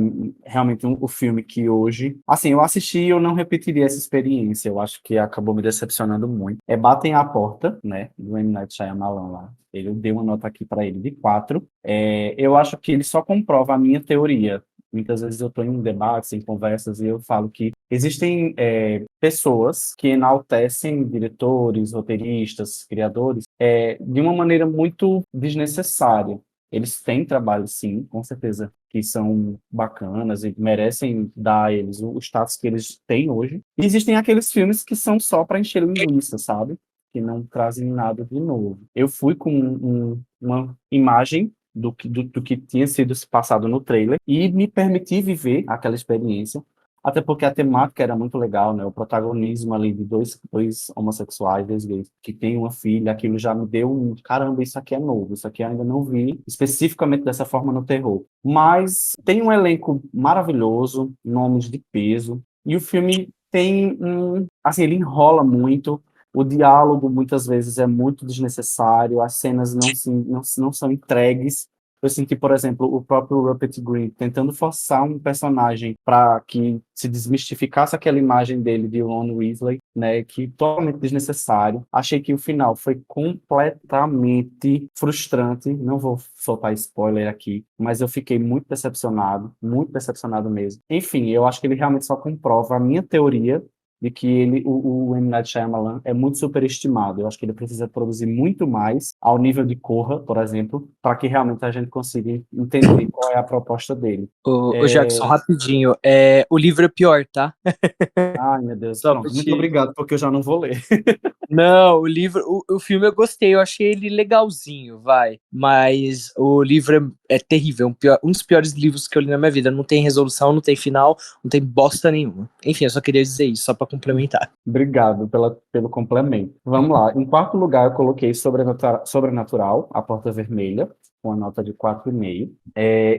realmente o filme que hoje... Assim, eu assisti e eu não repetiria essa experiência. Eu acho que acabou me decepcionando muito. Batem à Porta, né? Do M. Night Shyamalan lá. Eu dei uma nota aqui para ele de 4. Eu acho que ele só comprova a minha teoria Muitas vezes eu estou em debates, em conversas, e eu falo que existem pessoas que enaltecem diretores, roteiristas, criadores, de uma maneira muito desnecessária. Eles têm trabalho, sim, com certeza, que são bacanas e merecem dar a eles o status que eles têm hoje. E existem aqueles filmes que são só para encher linguiça, sabe? Que não trazem nada de novo. Eu fui com uma imagem do que tinha sido passado no trailer e me permiti viver aquela experiência, até porque a temática era muito legal, né? O protagonismo ali de dois homossexuais, dois gays, que têm uma filha, aquilo já me deu um, caramba, isso aqui é novo, isso aqui eu ainda não vi especificamente dessa forma no terror. Mas tem um elenco maravilhoso, nomes de peso, e o filme tem assim, ele enrola muito, o diálogo muitas vezes é muito desnecessário, as cenas não são entregues. Eu senti, por exemplo, o próprio Rupert Grint tentando forçar um personagem para que se desmistificasse aquela imagem dele de Ron Weasley, né, que totalmente desnecessário. Achei que o final foi completamente frustrante. Não vou soltar spoiler aqui, mas eu fiquei muito decepcionado mesmo. Enfim, eu acho que ele realmente só comprova a minha teoria de que o M. Night Shyamalan é muito superestimado. Eu acho que ele precisa produzir muito mais ao nível de Corra, por exemplo, para que realmente a gente consiga entender qual é a proposta dele.
Ô Jackson, rapidinho, o livro é pior, tá?
Ai, meu Deus,
Só pra
pronto. Muito
te...
obrigado, porque eu já não vou ler.
Não, o livro, o filme eu gostei, eu achei ele legalzinho, vai. Mas o livro é terrível, um dos piores livros que eu li na minha vida. Não tem resolução, não tem final, não tem bosta nenhuma. Enfim, eu só queria dizer isso, só pra complementar.
Obrigado pelo complemento. Vamos lá. Em quarto lugar, eu coloquei Sobrenatural, A Porta Vermelha, com a nota de 4,5.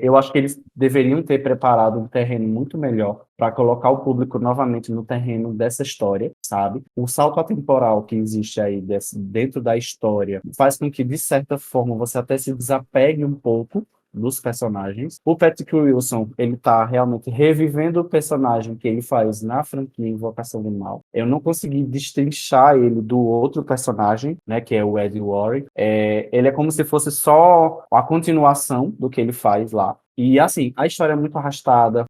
Eu acho que eles deveriam ter preparado um terreno muito melhor para colocar o público novamente no terreno dessa história, sabe? O salto atemporal que existe aí dentro da história faz com que, de certa forma, você até se desapegue um pouco dos personagens. O Patrick Wilson, ele tá realmente revivendo o personagem que ele faz na franquia Invocação do Mal. Eu não consegui destrinchar ele do outro personagem, né, que é o Ed Warren. Ele é como se fosse só a continuação do que ele faz lá. E assim, a história é muito arrastada,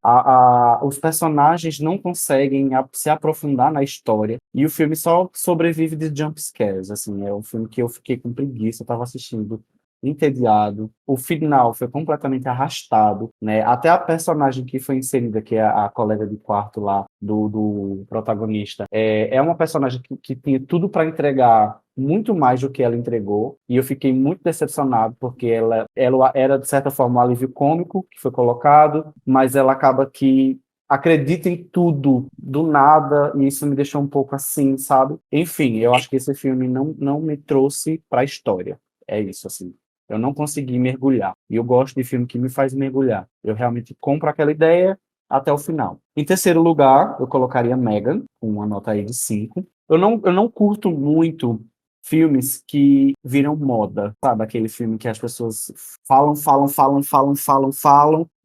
os personagens não conseguem se aprofundar na história, e o filme só sobrevive de jump scares. Assim, é um filme que eu fiquei com preguiça, eu tava assistindo entediado. O final foi completamente arrastado, né? Até a personagem que foi inserida, que é a colega de quarto lá do protagonista, é uma personagem que tinha tudo para entregar muito mais do que ela entregou, e eu fiquei muito decepcionado porque ela era, de certa forma, um alívio cômico que foi colocado, mas ela acaba que acredita em tudo do nada, e isso me deixou um pouco assim, sabe? Enfim, eu acho que esse filme não me trouxe para a história. É isso, assim. Eu não consegui mergulhar. E eu gosto de filme que me faz mergulhar. Eu realmente compro aquela ideia até o final. Em terceiro lugar, eu colocaria Megan, com uma nota aí de 5. Eu não curto muito filmes que viram moda, sabe? Aquele filme que as pessoas falam,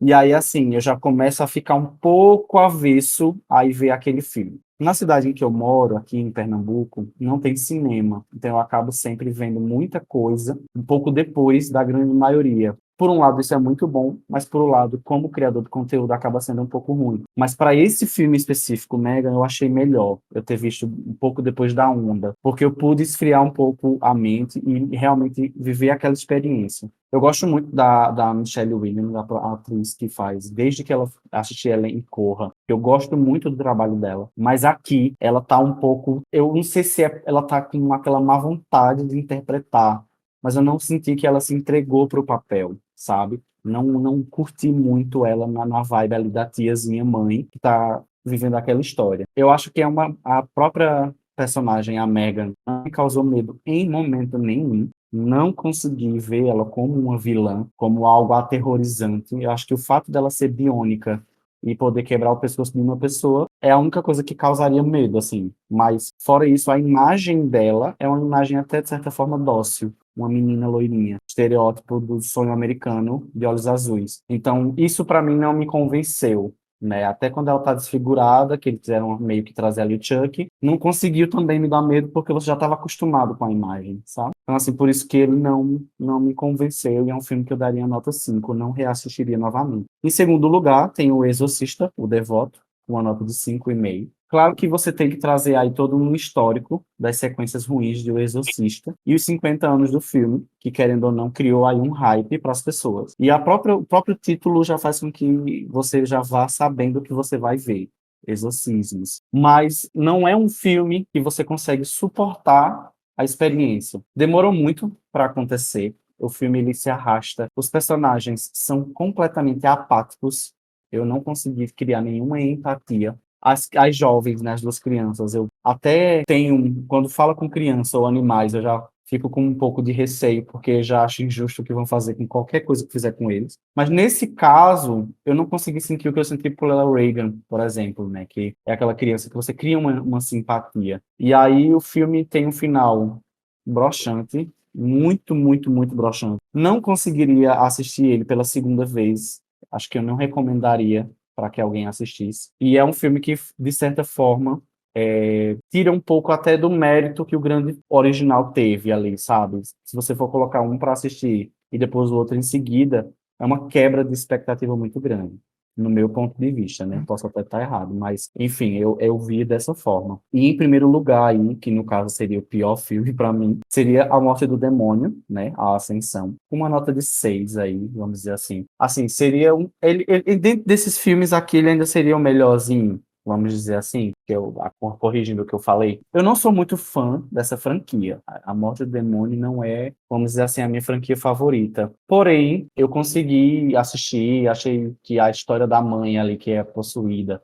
e aí, assim, eu já começo a ficar um pouco avesso a ir ver aquele filme. Na cidade em que eu moro, aqui em Pernambuco, não tem cinema, então eu acabo sempre vendo muita coisa um pouco depois da grande maioria. Por um lado, isso é muito bom, mas por um lado, como criador de conteúdo, acaba sendo um pouco ruim. Mas para esse filme específico, Megan, eu achei melhor eu ter visto um pouco depois da onda, porque eu pude esfriar um pouco a mente e realmente viver aquela experiência. Eu gosto muito da Michelle Williams, a atriz que faz, desde que ela assisti ela em Corra. Eu gosto muito do trabalho dela, mas aqui ela tá um pouco, eu não sei se ela tá com aquela má vontade de interpretar, mas eu não senti que ela se entregou para o papel, sabe? Não curti muito ela na vibe ali da tiazinha mãe que tá vivendo aquela história. Eu acho que a própria personagem, a Megan, não me causou medo em momento nenhum. Não consegui ver ela como uma vilã, como algo aterrorizante. Eu acho que o fato dela ser biônica e poder quebrar o pescoço de uma pessoa é a única coisa que causaria medo, assim. Mas, fora isso, a imagem dela é uma imagem até, de certa forma, dócil. Uma menina loirinha, estereótipo do sonho americano de olhos azuis. Então, isso para mim não me convenceu. né? Até quando ela tá desfigurada, que eles quiseram meio que trazer ali o Chuck, não conseguiu também me dar medo porque você já estava acostumado com a imagem, sabe? Então, assim, por isso que ele não me convenceu e é um filme que eu daria nota 5, não reassistiria novamente. Em segundo lugar, tem o Exorcista, o Devoto, uma nota de 5,5. Claro que você tem que trazer aí todo um histórico das sequências ruins de O Exorcista e os 50 anos do filme, que querendo ou não criou aí um hype para as pessoas. E o próprio título já faz com que você já vá sabendo o que você vai ver. Exorcismos. Mas não é um filme que você consegue suportar a experiência. Demorou muito para acontecer. O filme ele se arrasta. Os personagens são completamente apáticos. Eu não consegui criar nenhuma empatia. As jovens, né, as duas crianças, eu até tenho, quando fala com criança ou animais, eu já fico com um pouco de receio, porque já acho injusto o que vão fazer com qualquer coisa que fizer com eles. Mas nesse caso, eu não consegui sentir o que eu senti por Ella Reagan, por exemplo, né, que é aquela criança que você cria uma simpatia. E aí o filme tem um final broxante, muito, muito, muito broxante. Não conseguiria assistir ele pela segunda vez. Acho que eu não recomendaria para que alguém assistisse. E é um filme que, de certa forma, tira um pouco até do mérito que o grande original teve ali, sabe? Se você for colocar um para assistir e depois o outro em seguida, é uma quebra de expectativa muito grande, no meu ponto de vista, né? Posso até estar errado, mas, enfim, eu vi dessa forma. E, em primeiro lugar, aí, que no caso seria o pior filme para mim, seria A Morte do Demônio, né? A Ascensão. Uma nota de 6 aí, vamos dizer assim. Assim, seria um... dentro desses filmes aqui, ele ainda seria o melhorzinho, vamos dizer assim, corrigindo o que eu falei. Eu não sou muito fã dessa franquia. A Morte do Demônio não é, vamos dizer assim, a minha franquia favorita. Porém, eu consegui assistir, achei que a história da mãe ali, que é possuída,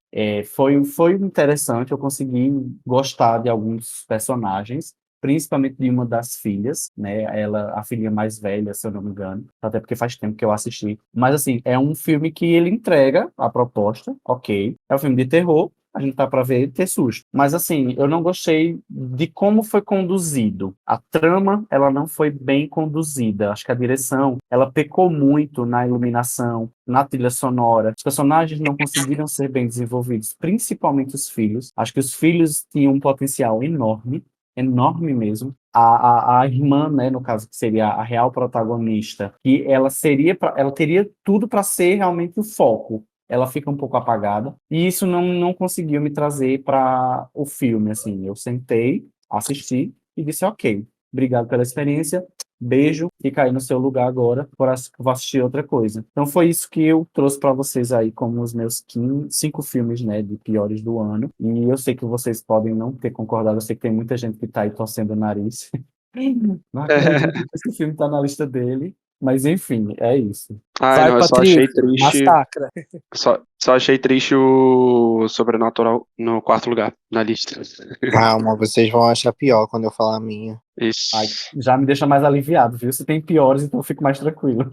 foi interessante. Eu consegui gostar de alguns personagens, principalmente de uma das filhas, né? Ela, a filhinha mais velha, se eu não me engano, até porque faz tempo que eu assisti. Mas, assim, é um filme que ele entrega a proposta, ok. É um filme de terror, a gente tá para ver e ter susto. Mas, assim, eu não gostei de como foi conduzido. A trama, ela não foi bem conduzida. Acho que a direção, ela pecou muito na iluminação, na trilha sonora. Os personagens não conseguiram ser bem desenvolvidos, principalmente os filhos. Acho que os filhos tinham um potencial enorme, enorme mesmo. A irmã, né, no caso, que seria a real protagonista, que ela teria tudo para ser realmente o foco. Ela fica um pouco apagada, e isso não conseguiu me trazer para o filme, assim. Eu sentei, assisti e disse, ok, obrigado pela experiência, beijo, fica aí no seu lugar agora, vou assistir outra coisa. Então foi isso que eu trouxe para vocês aí como os meus 5 filmes, né, de piores do ano. E eu sei que vocês podem não ter concordado, eu sei que tem muita gente que tá aí torcendo o nariz. Não acredito que esse filme tá na lista dele, mas enfim, é isso.
Ai,
Vai,
não, eu só achei
Patrícia,
triste.
massacra.
Só achei triste o Sobrenatural no quarto lugar na lista.
Calma, vocês vão achar pior quando eu falar a minha.
Ai,
Ixi.
já me deixa mais aliviado, viu? Se tem piores, então eu fico mais tranquilo.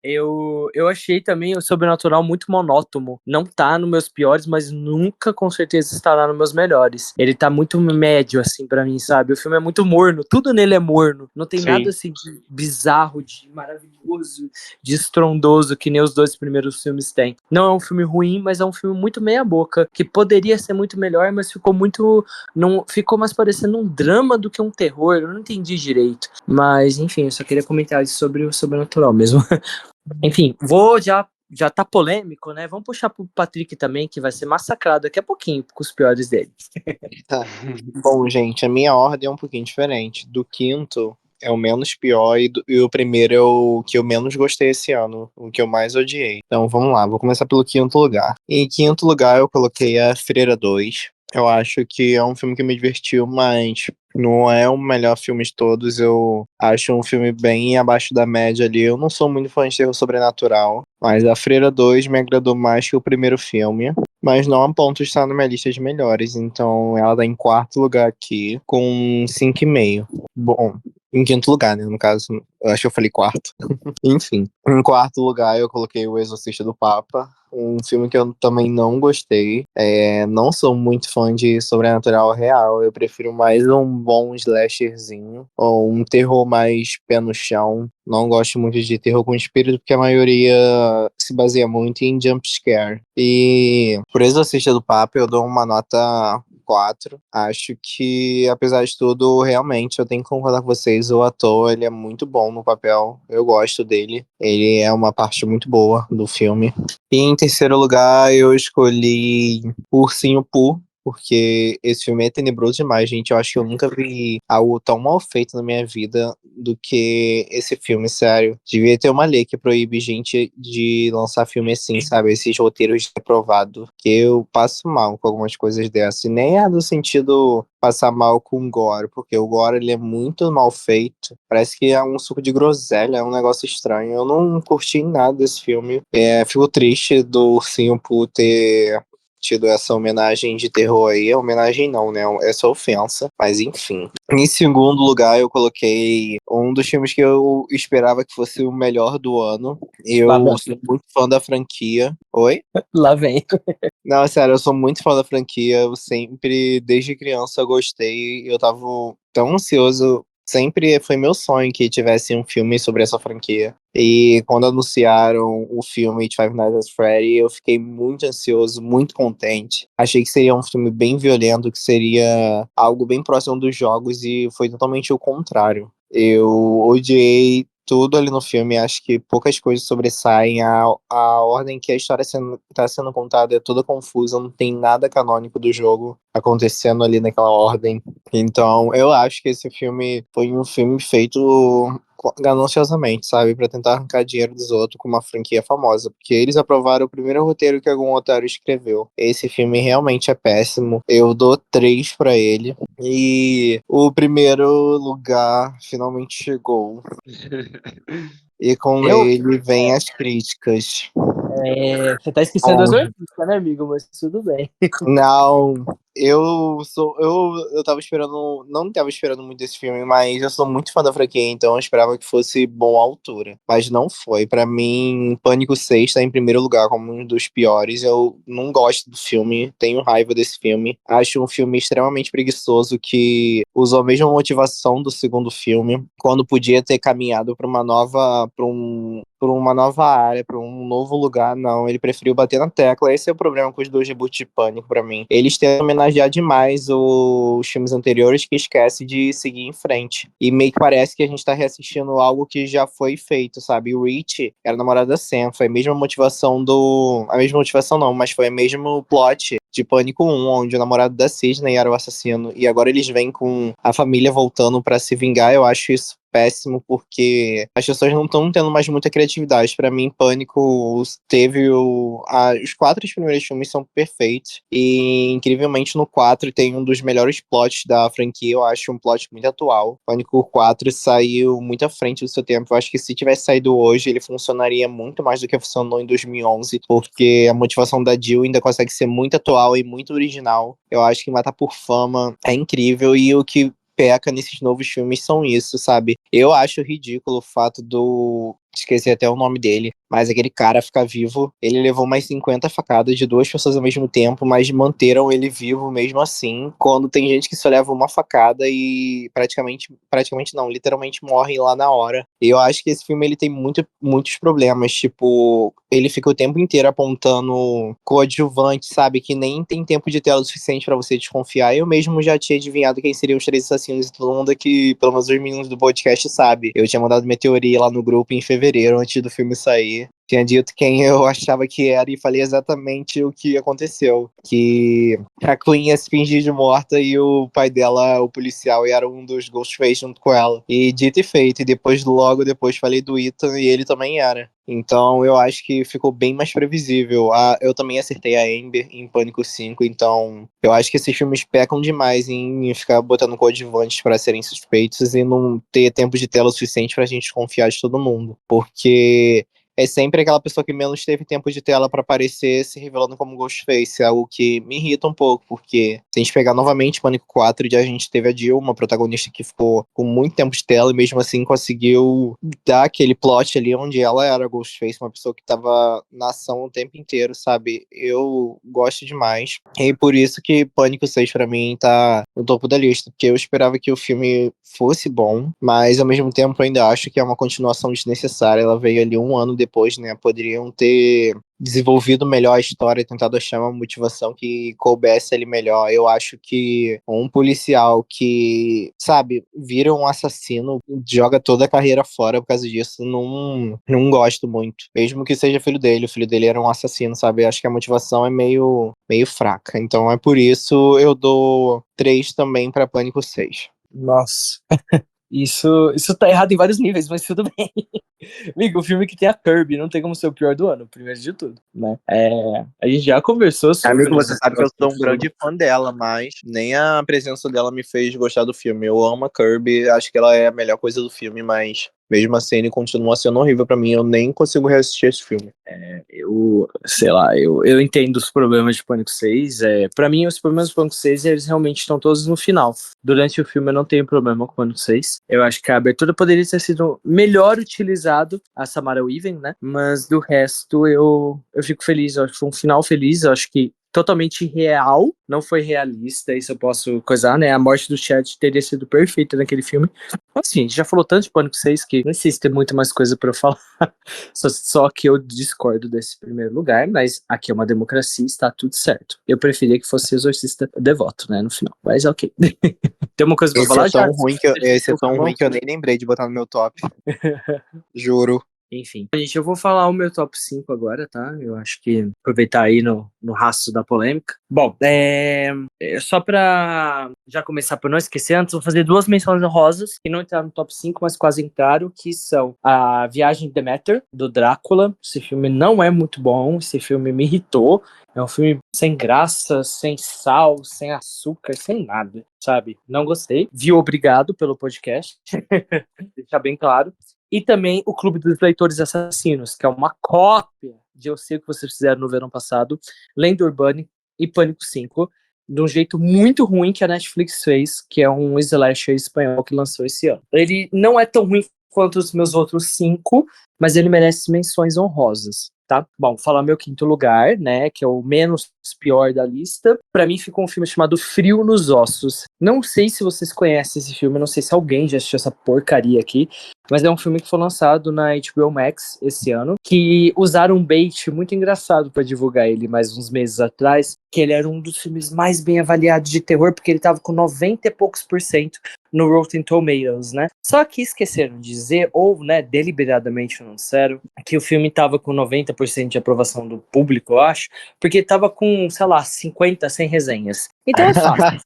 Eu achei também o Sobrenatural muito monótono. Não tá nos meus piores, mas nunca com certeza estará nos meus melhores. Ele tá muito médio, assim, pra mim, sabe? O filme é muito morno, tudo nele é morno. Não tem nada,
Sim.
assim, de bizarro, de maravilhoso, de estrondoso, que nem os 2 primeiros filmes têm. Não é um filme ruim, mas é um filme muito meia boca, que poderia ser muito melhor, mas ficou muito... Não, ficou mais parecendo um drama do que um terror. Eu não entendi direito. Mas, enfim, eu só queria comentar sobre o Sobrenatural mesmo. Enfim, já tá polêmico, né? Vamos puxar pro Patrick também, que vai ser massacrado daqui a pouquinho com os piores dele.
Tá. Bom, gente, a minha ordem é um pouquinho diferente. Do quinto é o menos pior e o primeiro é o que eu menos gostei esse ano, o que eu mais odiei. Então vamos lá, vou começar pelo quinto lugar. Em quinto lugar eu coloquei a Freira 2. Eu acho que é um filme que me divertiu, mas não é o melhor filme de todos. Eu acho um filme bem abaixo da média ali. Eu não sou muito fã de terror sobrenatural, mas a Freira 2 me agradou mais que o primeiro filme. Mas não a ponto de estar na minha lista de melhores. Então ela tá em quarto lugar aqui, com 5,5. Bom, em quinto lugar, né? No caso, eu acho que eu falei quarto. Enfim, em quarto lugar eu coloquei O Exorcista do Papa. um filme que eu também não gostei. Não sou muito fã de sobrenatural real. Eu prefiro mais um bom slasherzinho ou um terror mais pé no chão. Não gosto muito de terror com espírito, porque a maioria se baseia muito em jump scare. E por Exorcista do Papa eu dou uma nota 4. Acho que, apesar de tudo, realmente eu tenho que concordar com vocês. O ator, ele é muito bom no papel. Eu gosto dele. Ele é uma parte muito boa do filme. E em terceiro lugar, eu escolhi o Ursinho Pooh, porque esse filme é tenebroso demais, gente. Eu acho que eu nunca vi algo tão mal feito na minha vida do que esse filme, sério. Devia ter uma lei que proíbe gente de lançar filme assim, sabe? Esses roteiros reprovados. Que eu passo mal com algumas coisas dessas. E nem é no sentido passar mal com gore, porque o gore ele é muito mal feito. Parece que é um suco de groselha, é um negócio estranho. Eu não curti nada desse filme. Fico triste do Ursinho Pooh ter tido essa homenagem de terror aí. Homenagem não, né? Essa ofensa. Mas enfim. Em segundo lugar, eu coloquei um dos filmes que eu esperava que fosse o melhor do ano.
Lá
Eu
vem.
sou muito fã da franquia. Oi?
Lá vem.
Não, sério, eu sou muito fã da franquia. Eu sempre, desde criança, gostei. Eu tava tão ansioso. Sempre foi meu sonho que tivesse um filme sobre essa franquia. E quando anunciaram o filme de Five Nights at Freddy, eu fiquei muito ansioso, muito contente. Achei que seria um filme bem violento, que seria algo bem próximo dos jogos, e foi totalmente o contrário. Eu odiei tudo ali no filme, acho que poucas coisas sobressaem. A ordem que a história está sendo contada é toda confusa, não tem nada canônico do jogo acontecendo ali naquela ordem. Então, eu acho que esse filme foi um filme feito gananciosamente, sabe? Pra tentar arrancar dinheiro dos outros com uma franquia famosa. Porque eles aprovaram o primeiro roteiro que algum otário escreveu. Esse filme realmente é péssimo. Eu dou 3 pra ele. E o primeiro lugar finalmente chegou. E com
Eu,
ele vem as críticas.
Você tá esquecendo as Exorcista, né, amigo? Mas tudo bem.
Não, eu tava esperando, não tava esperando muito desse filme, mas eu sou muito fã da franquia, então eu esperava que fosse bom à altura, mas não foi. Pra mim, Pânico 6 tá em primeiro lugar como um dos piores. Eu não gosto do filme, tenho raiva desse filme. Acho um filme extremamente preguiçoso que usou a mesma motivação do segundo filme, quando podia ter caminhado pra uma nova, por uma nova área, para um novo lugar. Não, ele preferiu bater na tecla. Esse é o problema com os dois reboots de Pânico pra mim. Eles tentam homenagear demais os filmes anteriores, que esquece de seguir em frente. E meio que parece que a gente tá reassistindo algo que já foi feito, sabe? O Rich era namorado da Sam, foi a mesma motivação do... A mesma motivação não, mas foi o mesmo plot de Pânico 1, onde o namorado da Sidney era o assassino. E agora eles vêm com a família voltando pra se vingar. Eu acho isso péssimo, porque as pessoas não estão tendo mais muita criatividade. Pra mim, Pânico teve os 4 primeiros filmes são perfeitos, e incrivelmente no 4 tem um dos melhores plots da franquia. Eu acho um plot muito atual. Pânico 4 saiu muito à frente do seu tempo. Eu acho que se tivesse saído hoje, ele funcionaria muito mais do que funcionou em 2011, porque a motivação da Jill ainda consegue ser muito atual e muito original. Eu acho que Matar por Fama é incrível, e o que peca nesses novos filmes são isso, sabe? Eu acho ridículo o fato do... Esqueci até o nome dele, mas aquele cara ficar vivo. Ele levou mais 50 facadas de 2 pessoas ao mesmo tempo, mas manteram ele vivo mesmo assim. Quando tem gente que só leva uma facada e praticamente não, literalmente morre lá na hora. E eu acho que esse filme ele tem muitos problemas. Tipo, ele fica o tempo inteiro apontando coadjuvante, sabe? Que nem tem tempo de tela suficiente pra você desconfiar. Eu mesmo já tinha adivinhado quem seriam os 3 assassinos, e todo mundo aqui, pelo menos os meninos do podcast, sabe. Eu tinha mandado minha teoria lá no grupo em fevereiro, antes do filme sair. Tinha dito quem eu achava que era e falei exatamente o que aconteceu. Que a Queen ia se fingir de morta e o pai dela, o policial, era um dos Ghostface junto com ela. E dito e feito. E depois, logo depois, falei do Ethan e ele também era. Então eu acho que ficou bem mais previsível. Eu também acertei a Amber em Pânico 5, então eu acho que esses filmes pecam demais em ficar botando coadjuvantes para serem suspeitos e não ter tempo de tela suficiente pra gente confiar de todo mundo. Porque é sempre aquela pessoa que menos teve tempo de tela pra aparecer se revelando como Ghostface, algo que me irrita um pouco, porque se a gente pegar novamente Pânico 4, a gente teve a Jill, uma protagonista que ficou com muito tempo de tela e mesmo assim conseguiu dar aquele plot ali onde ela era Ghostface, uma pessoa que tava na ação o tempo inteiro, sabe? Eu gosto demais. E por isso que Pânico 6 pra mim tá no topo da lista, porque eu esperava que o filme fosse bom, mas ao mesmo tempo eu ainda acho que é uma continuação desnecessária. Ela veio ali um ano depois, né? Poderiam ter desenvolvido melhor a história, tentado achar uma motivação que coubesse ali melhor. Eu acho que um policial que, sabe, vira um assassino, joga toda a carreira fora por causa disso, não gosto muito. Mesmo que seja filho dele, o filho dele era um assassino, sabe? Eu acho que a motivação é meio fraca. Então é por isso eu dou 3 também pra Pânico 6.
Nossa. Isso tá errado em vários níveis, mas tudo bem. Amigo, o filme que tem a Kirby não tem como ser o pior do ano, primeiro de tudo, né? A gente já conversou sobre...
Amigo, você sabe que eu sou um grande fã dela, mas nem a presença dela me fez gostar do filme. Eu amo a Kirby, acho que ela é a melhor coisa do filme, mas mesmo assim ele continua sendo horrível pra mim, eu nem consigo reassistir esse filme.
Sei lá, eu entendo os problemas de Pânico 6. Pra mim, os problemas do Pânico 6, eles realmente estão todos no final. Durante o filme eu não tenho problema com o Pânico 6. Eu acho que a abertura poderia ter sido melhor utilizado, a Samara Weaving, né? Mas do resto eu fico feliz. Eu acho que foi um final feliz. Eu acho que totalmente real, não foi realista, isso eu posso coisar, né? A morte do Chad teria sido perfeita naquele filme. Assim, a gente já falou tanto de Pânico 6 que não sei se tem muito mais coisa pra eu falar. Só que eu discordo desse primeiro lugar, mas aqui é uma democracia, está tudo certo. Eu preferia que fosse Exorcista Devoto, né, no final, mas ok. Tem uma coisa pra falar?
Esse é tão ruim que eu nem lembrei de botar no meu top. Juro.
Enfim, gente, eu vou falar o meu top 5 agora, tá? Eu acho que aproveitar aí no rastro da polêmica. Bom, só pra já começar, pra não esquecer, antes vou fazer 2 menções honrosas que não entraram no top 5, mas quase entraram, que são a Viagem de Deméter, do Drácula. Esse filme não é muito bom, esse filme me irritou. É um filme sem graça, sem sal, sem açúcar, sem nada, sabe? Não gostei. Vi Obrigado pelo podcast, deixar bem claro. E também o Clube dos Leitores Assassinos, que é uma cópia de Eu Sei O Que Vocês Fizeram no Verão Passado, Lenda Urbana e Pânico 5, de um jeito muito ruim que a Netflix fez, que é um slasher espanhol que lançou esse ano. Ele não é tão ruim quanto os meus outros 5, mas ele merece menções honrosas. Tá? Bom, falar meu quinto lugar, né, que é o menos pior da lista. Pra mim ficou um filme chamado Frio nos Ossos. Não sei se vocês conhecem esse filme, não sei se alguém já assistiu essa porcaria aqui, mas é um filme que foi lançado na HBO Max esse ano, que usaram um bait muito engraçado pra divulgar ele mais uns meses atrás, que ele era um dos filmes mais bem avaliados de terror, porque ele tava com 90 e poucos % no Rotten Tomatoes, né? Só que esqueceram de dizer, ou, né, deliberadamente não disseram, que o filme tava com 90% de aprovação do público, eu acho, porque tava com, sei lá, 50, 100 resenhas. Então é fácil.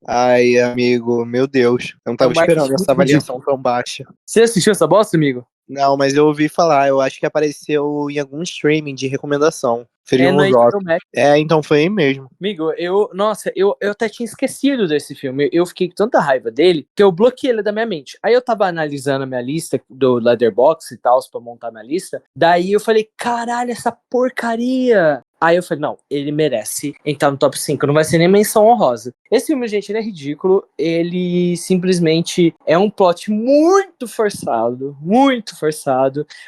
Ai, amigo, meu Deus. Eu não tava esperando essa avaliação tão baixa.
Você assistiu essa bosta, amigo?
Não, mas eu ouvi falar, eu acho que apareceu em algum streaming de recomendação.
No HBO Max.
Então foi aí mesmo.
Amigo, eu até tinha esquecido desse filme. Eu fiquei com tanta raiva dele que eu bloqueei ele da minha mente. Aí eu tava analisando a minha lista do Letterboxd e tal, pra montar minha lista. Daí eu falei, caralho, essa porcaria! Aí eu falei, não, ele merece entrar no top 5, não vai ser nem menção honrosa. Esse filme, gente, ele é ridículo, ele simplesmente é um plot muito forçado,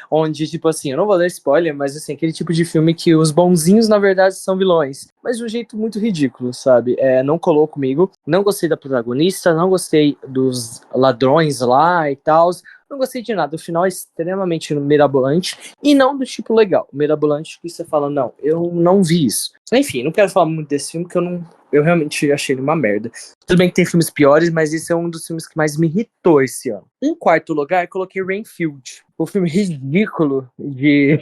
onde, tipo assim, eu não vou dar spoiler, mas assim, aquele tipo de filme que os bonzinhos, na verdade, são vilões, mas de um jeito muito ridículo, sabe? Não colou comigo, não gostei da protagonista, não gostei dos ladrões lá e tal, não gostei de nada. O final é extremamente mirabolante e não do tipo legal. Mirabolante que você fala, não, eu não vi isso. Enfim, não quero falar muito desse filme, porque eu realmente achei ele uma merda. Tudo bem que tem filmes piores, mas esse é um dos filmes que mais me irritou esse ano. Em quarto lugar, coloquei Renfield. O filme ridículo de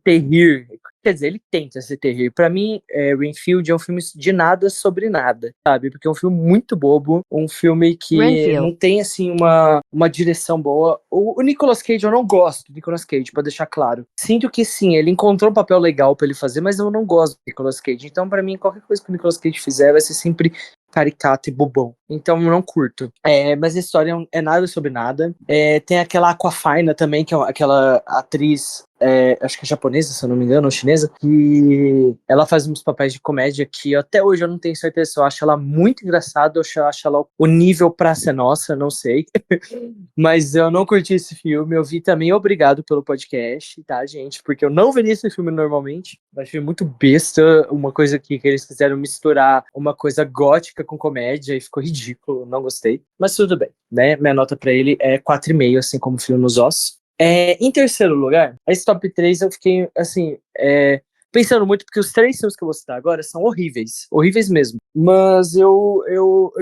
terrir. Quer dizer, ele tenta ser terrir. Pra mim, Renfield é um filme de nada sobre nada, sabe? Porque é um filme muito bobo, um filme que não tem, assim, uma direção boa. O Nicolas Cage, eu não gosto do Nicolas Cage, pra deixar claro. Sinto que, sim, ele encontrou um papel legal pra ele fazer, mas eu não gosto do Nicolas Cage. Então, pra mim, qualquer coisa que o Nicolas Cage fizer vai ser sempre caricato e bobão. então eu não curto. Mas a história é nada sobre nada. Tem aquela Aquafina também, que é aquela atriz, acho que é japonesa, se eu não me engano, ou chinesa, que ela faz uns papéis de comédia que até hoje eu não tenho certeza se eu acho ela muito engraçada ou se eu acho ela o nível Praça é Nossa, não sei. Mas eu não curti esse filme, eu vi também obrigado pelo podcast, tá, gente? Porque eu não veria esse filme normalmente. Eu achei muito besta, uma coisa que eles quiseram misturar uma coisa gótica com comédia e ficou ridículo, não gostei. Mas tudo bem, né? Minha nota pra ele é 4,5, assim como o filme Nos Ossos. Em terceiro lugar, esse top 3 eu fiquei, assim, pensando muito, porque os 3 filmes que eu vou citar agora são horríveis, horríveis mesmo. Mas eu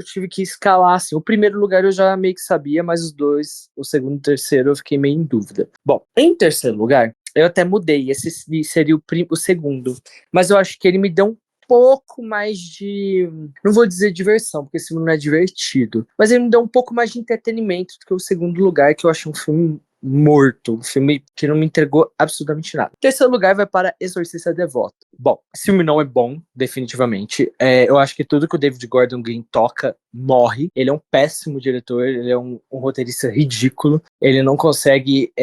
tive que escalar, assim. O primeiro lugar eu já meio que sabia, mas os dois, o segundo e o terceiro, eu fiquei meio em dúvida. Bom, em terceiro lugar, eu até mudei, esse seria o segundo. Mas eu acho que ele me deu um pouco mais de... Não vou dizer diversão, porque esse filme não é divertido. Mas ele me deu um pouco mais de entretenimento do que o segundo lugar, que eu achei um filme morto, um filme que não me entregou absolutamente nada. Terceiro lugar vai para Exorcista Devoto. Bom, esse filme não é bom, definitivamente. Eu acho que tudo que o David Gordon Green toca morre. Ele é um péssimo diretor, ele é um roteirista ridículo. Ele não consegue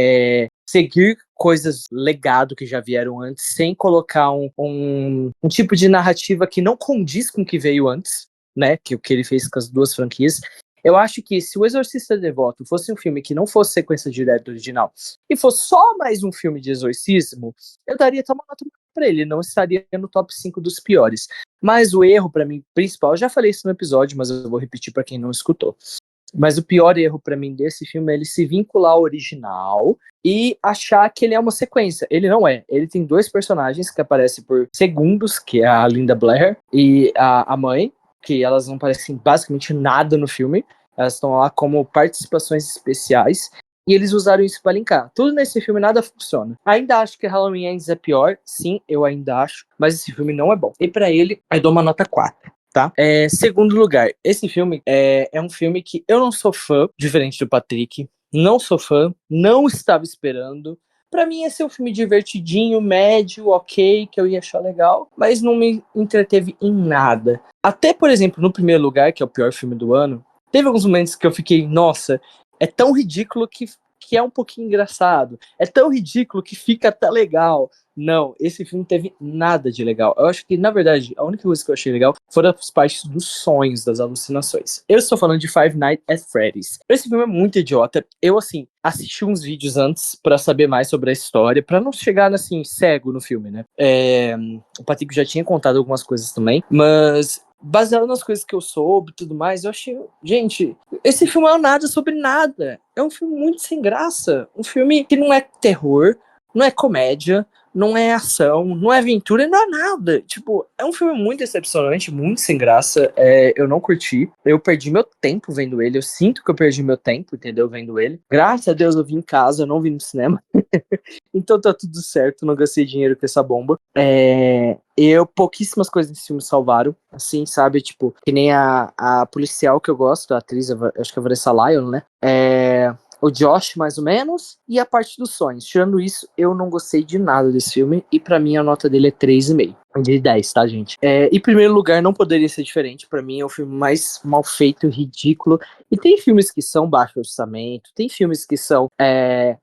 seguir coisas legado que já vieram antes, sem colocar um tipo de narrativa que não condiz com o que veio antes, né? Que o que ele fez com as duas franquias. Eu acho que se o Exorcista Devoto fosse um filme que não fosse sequência direta do original e fosse só mais um filme de exorcismo, eu daria até uma nota pra ele, não estaria no top 5 dos piores. Mas o erro, pra mim, principal, eu já falei isso no episódio, mas eu vou repetir pra quem não escutou. Mas o pior erro pra mim desse filme é ele se vincular ao original e achar que ele é uma sequência. Ele não é. Ele tem 2 personagens que aparecem por segundos, que é a Linda Blair e a mãe, que elas não parecem basicamente nada no filme. Elas estão lá como participações especiais. E eles usaram isso pra linkar. Tudo nesse filme nada funciona. Ainda acho que Halloween Ends é pior. Sim, eu ainda acho. Mas esse filme não é bom. E pra ele, eu dou uma nota 4. Tá? Segundo lugar, esse filme é um filme que eu não sou fã, diferente do Patrick. Não sou fã, não estava esperando. Pra mim ia ser um filme divertidinho, médio, ok, que eu ia achar legal, mas não me entreteve em nada. Até, por exemplo, no primeiro lugar, que é o pior filme do ano, teve alguns momentos que eu fiquei, nossa, é tão ridículo que é um pouquinho engraçado. É tão ridículo que fica até legal. Não, esse filme não teve nada de legal. Eu acho que, na verdade, a única coisa que eu achei legal foram as partes dos sonhos, das alucinações. Eu estou falando de Five Nights at Freddy's. Esse filme é muito idiota. Eu, assim, assisti uns vídeos antes pra saber mais sobre a história, pra não chegar, assim, cego no filme, né? O Patrick já tinha contado algumas coisas também, mas baseado nas coisas que eu soube e tudo mais, eu achei... Gente, esse filme é nada sobre nada. É um filme muito sem graça. Um filme que não é terror, não é comédia, não é ação, não é aventura, não é nada. Tipo, é um filme muito decepcionante, muito sem graça. Eu não curti. Eu perdi meu tempo vendo ele. Eu sinto que eu perdi meu tempo, entendeu? Vendo ele. Graças a Deus eu vi em casa, eu não vi no cinema. Então tá tudo certo, não gastei dinheiro com essa bomba. Pouquíssimas coisas desse filme salvaram, assim, sabe? Tipo, que nem a policial que eu gosto, a atriz, acho que é a Vanessa Lyon, né? O Josh, mais ou menos, e a parte dos sonhos. Tirando isso, eu não gostei de nada desse filme, e pra mim a nota dele é 3,5. De 10, tá, gente? Em primeiro lugar, não poderia ser diferente. Pra mim é o filme mais mal feito, ridículo. E tem filmes que são baixo orçamento, tem filmes que são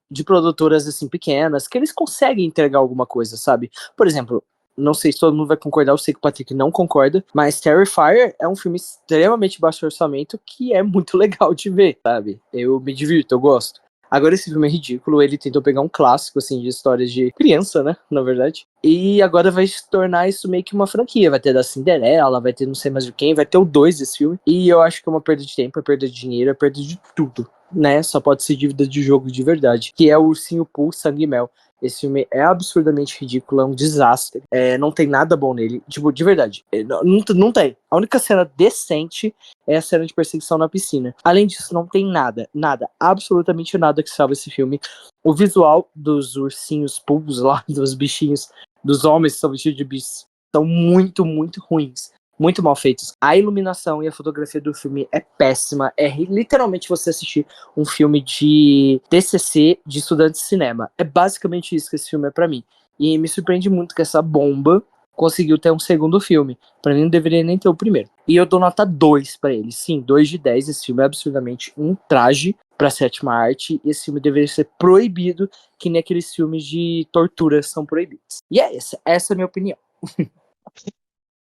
de produtoras, assim, pequenas, que eles conseguem entregar alguma coisa, sabe? Por exemplo, não sei se todo mundo vai concordar, eu sei que o Patrick não concorda, mas Terrifier é um filme extremamente baixo orçamento que é muito legal de ver, sabe? Eu me divirto, eu gosto. Agora esse filme é ridículo, ele tentou pegar um clássico, assim, de histórias de criança, né, na verdade, e agora vai se tornar isso meio que uma franquia, vai ter da Cinderela, vai ter não sei mais de quem, vai ter o 2 desse filme, e eu acho que é uma perda de tempo, é perda de dinheiro, é perda de tudo, né, só pode ser dívida de jogo de verdade, que é o Ursinho Pooh Sangue e Mel. Esse filme é absurdamente ridículo, é um desastre. Não tem nada bom nele. Tipo, de verdade. Não tem. A única cena decente é a cena de perseguição na piscina. Além disso, não tem nada. Nada. Absolutamente nada que salve esse filme. O visual dos ursinhos pulpos lá, dos bichinhos, dos homens que são vestidos de bichos, são muito, muito ruins. Muito mal feitos. A iluminação e a fotografia do filme é péssima. É literalmente você assistir um filme de TCC de estudante de cinema. É basicamente isso que esse filme é pra mim. E me surpreende muito que essa bomba conseguiu ter um segundo filme. Pra mim não deveria nem ter o primeiro. E eu dou nota 2 pra ele. Sim, 2 de 10. Esse filme é absurdamente um traje pra sétima arte. E esse filme deveria ser proibido, que nem aqueles filmes de tortura são proibidos. E é essa é a minha opinião.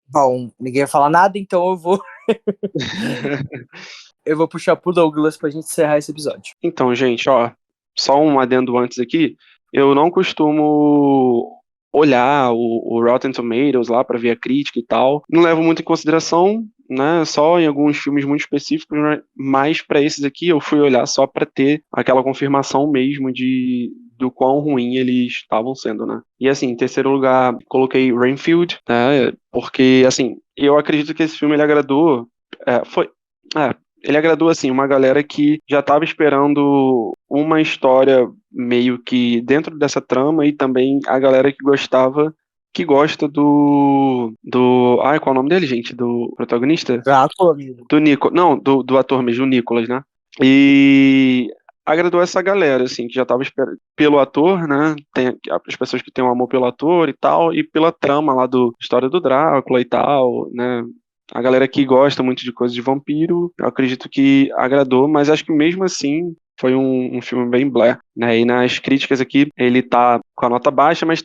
Bom, ninguém vai falar nada, então eu vou puxar pro Douglas pra gente encerrar esse episódio.
Então, gente, ó, só um adendo antes aqui. Eu não costumo olhar o Rotten Tomatoes lá pra ver a crítica e tal. Não levo muito em consideração, né? Só em alguns filmes muito específicos, mas pra esses aqui eu fui olhar só pra ter aquela confirmação mesmo do quão ruim eles estavam sendo, né? E assim, em terceiro lugar, coloquei Renfield, né? Porque assim, eu acredito que esse filme ele agradou. Ele agradou, assim, uma galera que já estava esperando uma história meio que dentro dessa trama e também a galera que gosta ai, qual é o nome dele, gente? Do protagonista? Do Nico, não, do ator mesmo, o Nicolas, né? E agradou essa galera, assim, que já estava esperando pelo ator, né? Tem as pessoas que têm um amor pelo ator e tal, e pela trama lá do história do Drácula e tal, né? A galera que gosta muito de coisas de vampiro, eu acredito que agradou, mas acho que mesmo assim foi um filme bem blé, né? E nas críticas aqui, ele tá com a nota baixa, mas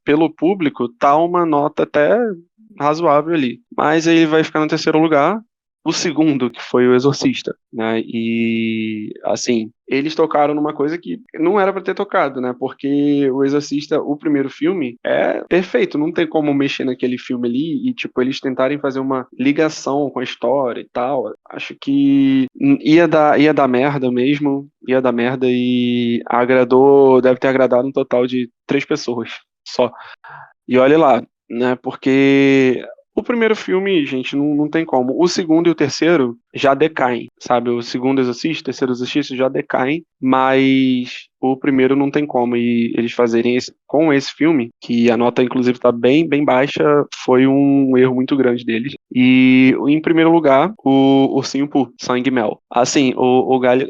pelo público tá uma nota até razoável ali. Mas aí ele vai ficar no terceiro lugar. O segundo, que foi o Exorcista, né? E, assim, eles tocaram numa coisa que não era pra ter tocado, né? Porque o Exorcista, o primeiro filme, é perfeito, não tem como mexer naquele filme ali e, tipo, eles tentarem fazer uma ligação com a história e tal. Acho que ia dar merda mesmo, ia dar merda e deve ter agradado um total de 3 pessoas só. E olha lá, né? Porque o primeiro filme, gente, não tem como. O segundo e o terceiro já decaem, sabe? O segundo Exorcista, o terceiro Exorcista já decaem, mas o primeiro não tem como. E eles fazerem com esse filme, que a nota inclusive tá bem, bem baixa, foi um erro muito grande deles. E em primeiro lugar, o Ursinho Pooh, Sangue e Mel. Assim, o Galho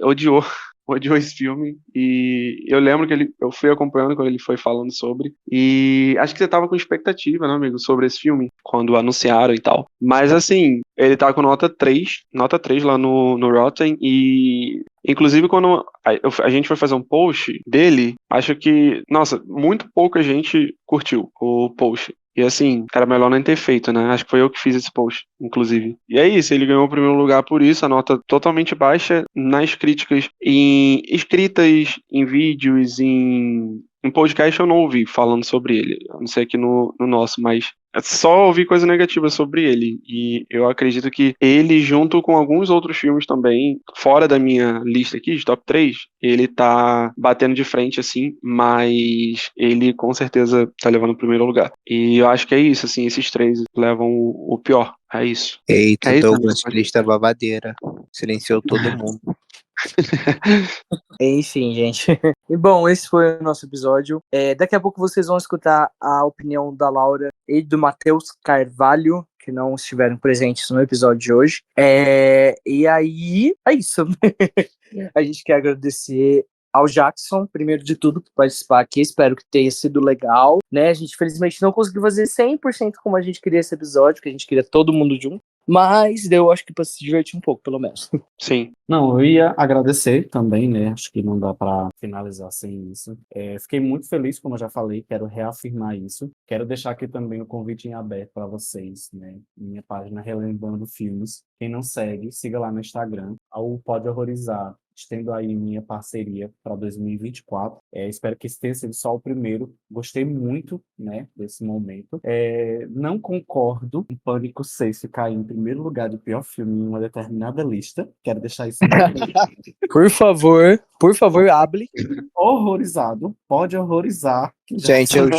odiou esse filme e eu lembro que eu fui acompanhando quando ele foi falando sobre e acho que você tava com expectativa, né, amigo, sobre esse filme, quando anunciaram e tal. Mas assim, ele tá com nota 3 lá no Rotten e inclusive quando a gente foi fazer um post dele, acho que, nossa, muito pouca gente curtiu o post. E assim, era melhor nem ter feito, né? Acho que foi eu que fiz esse post, inclusive. E é isso, ele ganhou o primeiro lugar por isso, a nota totalmente baixa nas críticas, em escritas, em vídeos, em podcast eu não ouvi falando sobre ele, a não ser aqui no nosso, mas só ouvi coisa negativa sobre ele. E eu acredito que ele, junto com alguns outros filmes também, fora da minha lista aqui, de top 3, ele tá batendo de frente, assim, mas ele com certeza tá levando o primeiro lugar. E eu acho que é isso, assim, esses 3 levam o pior. É isso.
Eita,
É isso,
Douglas, lista babadeira. Silenciou todo mundo.
Enfim, gente. E bom, esse foi o nosso episódio. Daqui a pouco vocês vão escutar a opinião da Laura e do Matheus Carvalho, que não estiveram presentes no episódio de hoje. E aí, é isso. A gente quer agradecer ao Jackson, primeiro de tudo, por participar aqui. Espero que tenha sido legal, né? A gente, infelizmente, não conseguiu fazer 100% como a gente queria esse episódio, porque a gente queria todo mundo junto. Mas deu, acho que, pra se divertir um pouco, pelo menos.
Sim.
Não, eu ia agradecer também, né? Acho que não dá para finalizar sem isso. Fiquei muito feliz, como eu já falei, quero reafirmar isso. Quero deixar aqui também o convite em aberto para vocês, né? Minha página Relembrando Filmes. Quem não segue, siga lá no Instagram, ao Pode Horrorizar. Estendo aí minha parceria para 2024. Espero que esse tenha sido só o primeiro. Gostei muito, né, desse momento. Não concordo com Pânico 6 ficar em primeiro lugar de pior filme em uma determinada lista. Quero deixar isso muito claro.
Por favor, hable.
Horrorizado. Pode horrorizar.
Gente, eu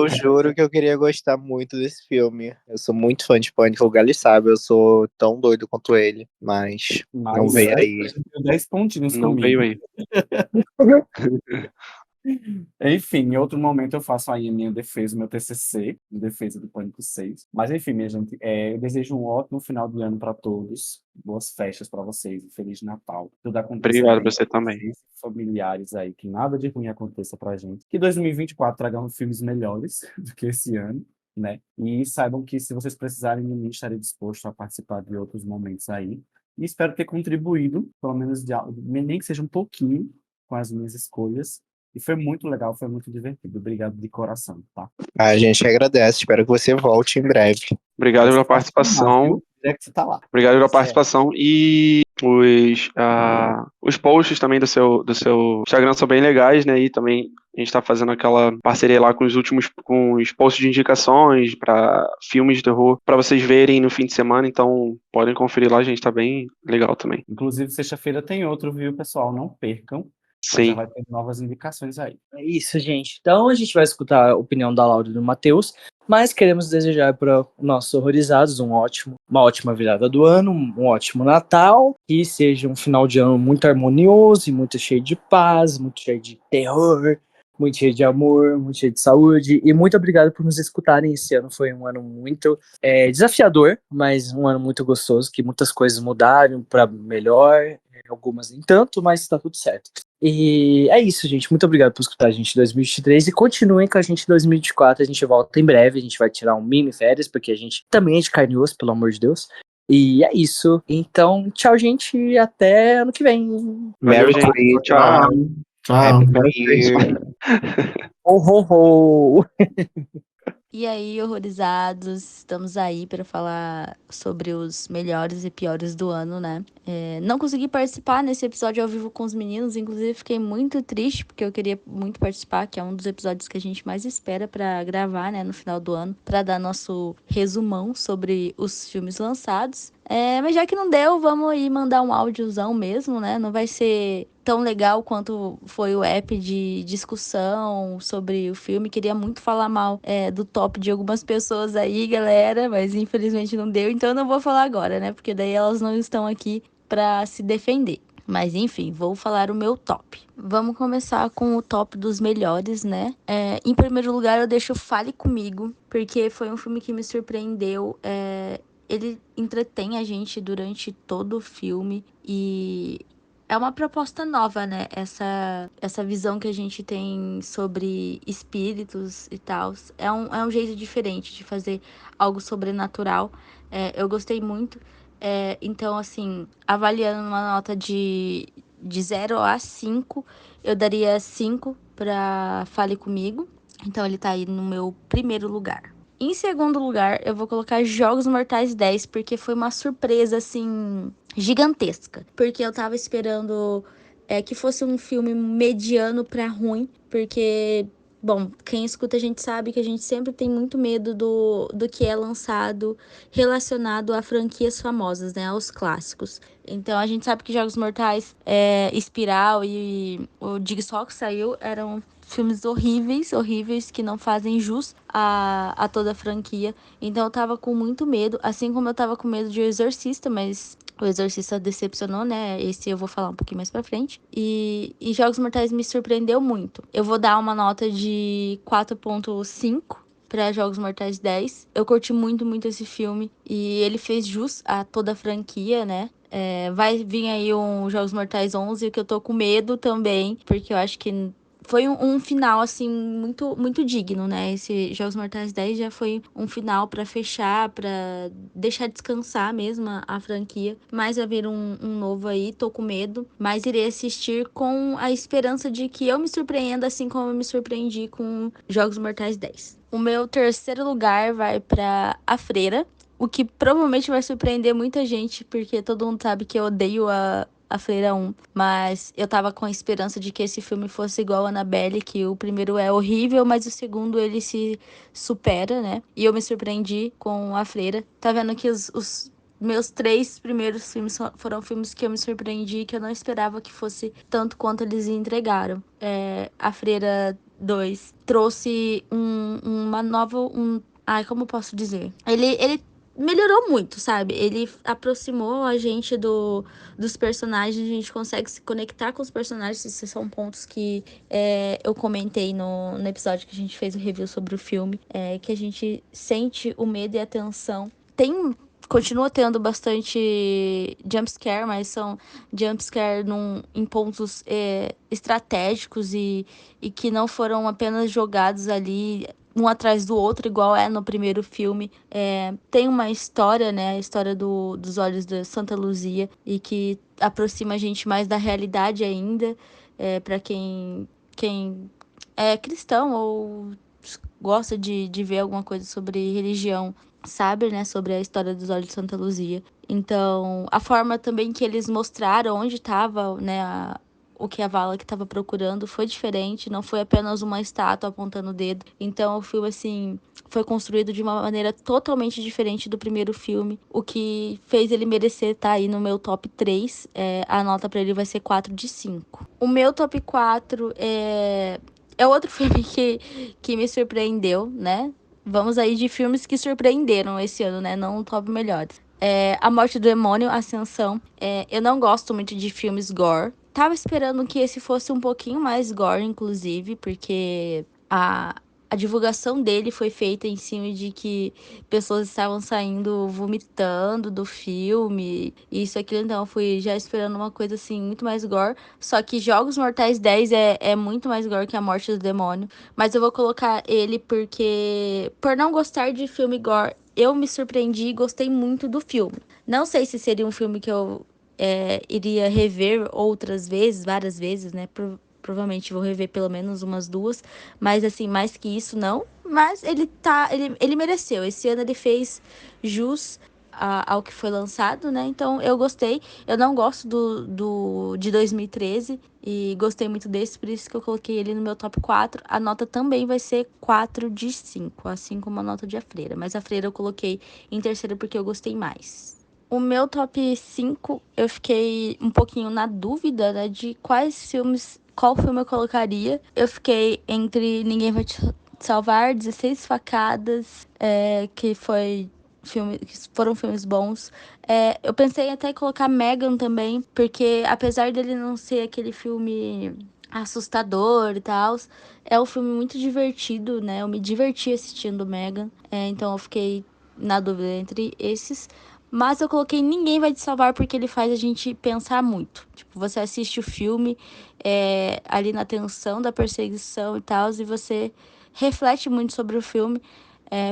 juro que eu queria gostar muito desse filme. Eu sou muito fã de Pânico, o Gali sabe, eu sou tão doido quanto ele, mas não veio aí.
10 pontinhos
Não
comigo.
veio aí.
Enfim, em outro momento eu faço aí a minha defesa, meu TCC, em defesa do Pânico 6. Mas enfim, minha gente, eu desejo um ótimo final de ano para todos. Boas festas para vocês, um Feliz Natal. Tudo aconteça
Obrigado
bem
pra você
pra
também.
vocês, familiares aí, que nada de ruim aconteça pra gente. Que 2024 traga filmes melhores do que esse ano. né? E saibam que se vocês precisarem de mim, estarei disposto a participar de outros momentos aí. E espero ter contribuído, pelo menos nem que seja um pouquinho, com as minhas escolhas. E foi muito legal, foi muito divertido. Obrigado de coração, tá?
A gente agradece, espero que você volte em breve.
Obrigado pela
Você tá
participação.
viu? É que você tá lá.
Obrigado pela
Certo.
participação. E os posts também do seu Instagram são bem legais, né? E também a gente está fazendo aquela parceria lá com os posts de indicações para filmes de terror para vocês verem no fim de semana. Então podem conferir lá, a gente tá bem legal também.
Inclusive, sexta-feira tem outro, viu, pessoal? Não percam. Já
Sim.
vai ter novas indicações aí.
É isso, gente. Então a gente vai escutar a opinião da Laura e do Matheus, mas queremos desejar para nossos horrorizados uma ótima virada do ano, um ótimo Natal, que seja um final de ano muito harmonioso e muito cheio de paz, muito cheio de terror, muito cheio de amor, muito cheio de saúde. E muito obrigado por nos escutarem. Esse ano foi um ano muito desafiador, mas um ano muito gostoso, que muitas coisas mudaram para melhor, algumas nem tanto, mas está tudo certo. E é isso, gente. Muito obrigado por escutar a gente em 2023 e continuem com a gente em 2024. A gente volta em breve. A gente vai tirar um mini férias, porque a gente também é de carne e osso, pelo amor de Deus. E é isso. Então, tchau, gente. E até ano que vem.
Valeu,
Merry
gente.
Christmas.
Tchau.
Tchau.
Happy New Year.
Ho, ho, ho.
E aí, horrorizados, estamos aí para falar sobre os melhores e piores do ano, né? Não consegui participar nesse episódio ao vivo com os meninos, inclusive fiquei muito triste, porque eu queria muito participar, que é um dos episódios que a gente mais espera para gravar, né, no final do ano, para dar nosso resumão sobre os filmes lançados. Mas já que não deu, vamos aí mandar um áudiozão mesmo, né? Não vai ser tão legal quanto foi o app de discussão sobre o filme. Queria muito falar mal do top de algumas pessoas aí, galera, mas infelizmente não deu. Então eu não vou falar agora, né? Porque daí elas não estão aqui pra se defender. Mas enfim, vou falar o meu top. Vamos começar com o top dos melhores, né? Em primeiro lugar, eu deixo Fale Comigo, porque foi um filme que me surpreendeu. Ele entretém a gente durante todo o filme e é uma proposta nova, né? Essa visão que a gente tem sobre espíritos e tal. É um jeito diferente de fazer algo sobrenatural. Eu gostei muito. Então, assim, avaliando uma nota de 0 a 5, eu daria 5 para Fale Comigo. Então, ele tá aí no meu primeiro lugar. Em segundo lugar, eu vou colocar Jogos Mortais 10, porque foi uma surpresa, assim, gigantesca. Porque eu tava esperando que fosse um filme mediano pra ruim, porque, bom, quem escuta a gente sabe que a gente sempre tem muito medo do que é lançado relacionado a franquias famosas, né, aos clássicos. Então a gente sabe que Jogos Mortais, Espiral e o Jigsaw que saiu eram filmes horríveis, que não fazem jus a toda a franquia. Então eu tava com muito medo, assim como eu tava com medo de O Exorcista, mas o Exorcista decepcionou, né? Esse eu vou falar um pouquinho mais pra frente. E Jogos Mortais me surpreendeu muito. Eu vou dar uma nota de 4.5 para Jogos Mortais 10. Eu curti muito esse filme e ele fez jus a toda a franquia, né? Vai vir aí um Jogos Mortais 11, que eu tô com medo também, porque eu acho que foi um final, assim, muito digno, né? Esse Jogos Mortais 10 já foi um final pra fechar, pra deixar descansar mesmo a franquia. Mas vai vir um novo aí, tô com medo. Mas irei assistir com a esperança de que eu me surpreenda, assim como eu me surpreendi com Jogos Mortais 10. O meu terceiro lugar vai pra A Freira, o que provavelmente vai surpreender muita gente, porque todo mundo sabe que eu odeio a Freira 1, mas eu tava com a esperança de que esse filme fosse igual a Annabelle, que o primeiro é horrível, mas o segundo ele se supera, né? E eu me surpreendi com A Freira. Tá vendo que os meus 3 primeiros filmes foram filmes que eu me surpreendi, que eu não esperava que fosse tanto quanto eles entregaram. A Freira 2 trouxe uma nova... Ai, como eu posso dizer? Ele melhorou muito, sabe? Ele aproximou a gente dos personagens, a gente consegue se conectar com os personagens. Esses são pontos que eu comentei no episódio que a gente fez o review sobre o filme, que a gente sente o medo e a tensão. Continua tendo bastante jumpscare, mas são jumpscare em pontos estratégicos e que não foram apenas jogados ali um atrás do outro, igual é no primeiro filme. Tem uma história, né? A história dos olhos da Santa Luzia, e que aproxima a gente mais da realidade ainda, para quem é cristão ou gosta de ver alguma coisa sobre religião, sabe, né? Sobre a história dos olhos de Santa Luzia. Então, a forma também que eles mostraram onde estava, né, o que a Vala que estava procurando foi diferente, não foi apenas uma estátua apontando o dedo. Então, o filme, assim, foi construído de uma maneira totalmente diferente do primeiro filme, o que fez ele merecer estar aí no meu top 3. A nota para ele vai ser 4 de 5. O meu top 4 é outro filme que me surpreendeu, né? Vamos aí de filmes que surpreenderam esse ano, né? Não top melhores. A Morte do Demônio, Ascensão. Eu não gosto muito de filmes gore. Tava esperando que esse fosse um pouquinho mais gore, inclusive, porque a divulgação dele foi feita em cima de que pessoas estavam saindo vomitando do filme, isso, aquilo. Então, eu fui já esperando uma coisa, assim, muito mais gore. Só que Jogos Mortais 10 é muito mais gore que A Morte do Demônio. Mas eu vou colocar ele porque, por não gostar de filme gore, eu me surpreendi e gostei muito do filme. Não sei se seria um filme que eu iria rever outras vezes, várias vezes, né? Provavelmente vou rever pelo menos umas 2. Mas, assim, mais que isso, não. Mas ele mereceu. Esse ano ele fez jus ao que foi lançado, né? Então, eu gostei. Eu não gosto de 2013 e gostei muito desse, por isso que eu coloquei ele no meu top 4. A nota também vai ser 4 de 5, assim como a nota de A Freira. Mas A Freira eu coloquei em terceiro porque eu gostei mais. O meu top 5, eu fiquei um pouquinho na dúvida, né, de qual filme eu colocaria. Eu fiquei entre Ninguém Vai Te Salvar, 16 Facadas, que foram filmes bons. Eu pensei até em colocar Megan também, porque apesar dele não ser aquele filme assustador e tal, é um filme muito divertido, né? Eu me diverti assistindo Megan. Então eu fiquei na dúvida entre esses. Mas eu coloquei Ninguém Vai Te Salvar porque ele faz a gente pensar muito. Tipo, você assiste o filme ali na tensão da perseguição e tal, e você reflete muito sobre o filme.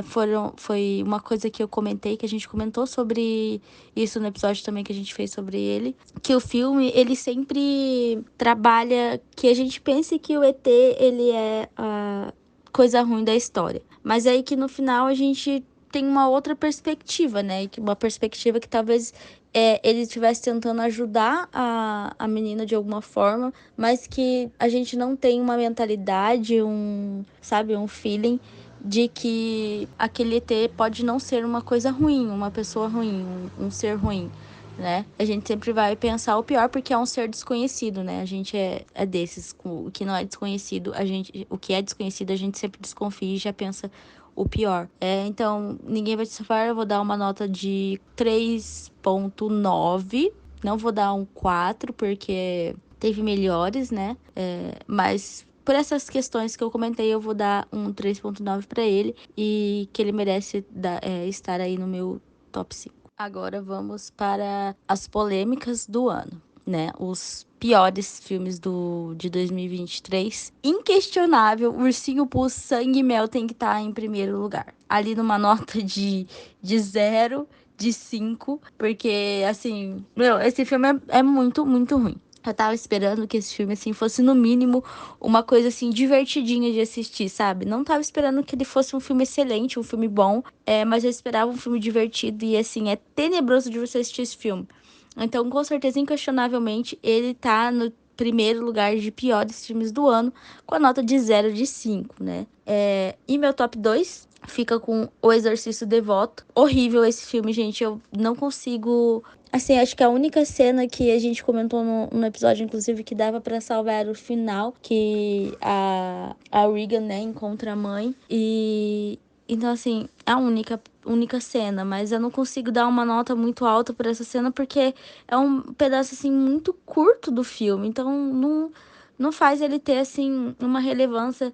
Foi uma coisa que eu comentei, que a gente comentou sobre isso no episódio também que a gente fez sobre ele. Que o filme, ele sempre trabalha que a gente pense que o ET, ele é a coisa ruim da história. Mas aí que no final a gente tem uma outra perspectiva, né? Uma perspectiva que talvez ele estivesse tentando ajudar a menina de alguma forma, mas que a gente não tem uma mentalidade, um feeling de que aquele ET pode não ser uma coisa ruim, uma pessoa ruim, um ser ruim, né? A gente sempre vai pensar o pior porque é um ser desconhecido, né? A gente é desses, o que não é desconhecido, o que é desconhecido a gente sempre desconfia e já pensa o pior. Então, Ninguém Vai Te Salvar, eu vou dar uma nota de 3.9. Não vou dar um 4, porque teve melhores, né? Mas por essas questões que eu comentei, eu vou dar um 3.9 para ele. E que ele merece estar aí no meu top 5. Agora vamos para as polêmicas do ano, né? Os piores filmes de 2023. Inquestionável, Ursinho Pooh, Sangue e Mel tem que estar em primeiro lugar. Ali numa nota de 0, de 5, porque, assim, esse filme é muito, muito ruim. Eu tava esperando que esse filme, assim, fosse no mínimo uma coisa, assim, divertidinha de assistir, sabe? Não tava esperando que ele fosse um filme excelente, um filme bom, mas eu esperava um filme divertido e, assim, é tenebroso de você assistir esse filme. Então, com certeza, inquestionavelmente, ele tá no primeiro lugar de piores filmes do ano, com a nota de 0 de 5, né? E meu top 2 fica com O Exorcista Devoto. Horrível esse filme, gente. Eu não consigo... Assim, acho que a única cena que a gente comentou no episódio, inclusive, que dava pra salvar era o final, que a Regan, né, encontra a mãe. Então, assim, é a única cena, mas eu não consigo dar uma nota muito alta por essa cena, porque é um pedaço, assim, muito curto do filme. Então, não faz ele ter, assim, uma relevância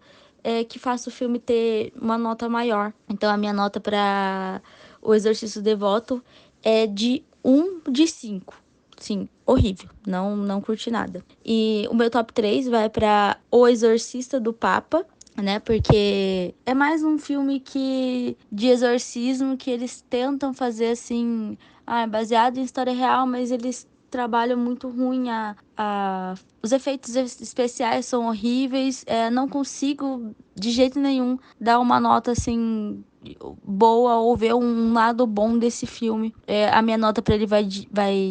que faça o filme ter uma nota maior. Então, a minha nota para O Exorcista Devoto é de 1 de 5. Sim, horrível. Não curti nada. E o meu top 3 vai para O Exorcista do Papa, né? Porque é mais um filme de exorcismo que eles tentam fazer assim, baseado em história real, mas eles trabalham muito ruim os efeitos especiais são horríveis. Não consigo de jeito nenhum dar uma nota assim boa ou ver um lado bom desse filme. A minha nota pra ele vai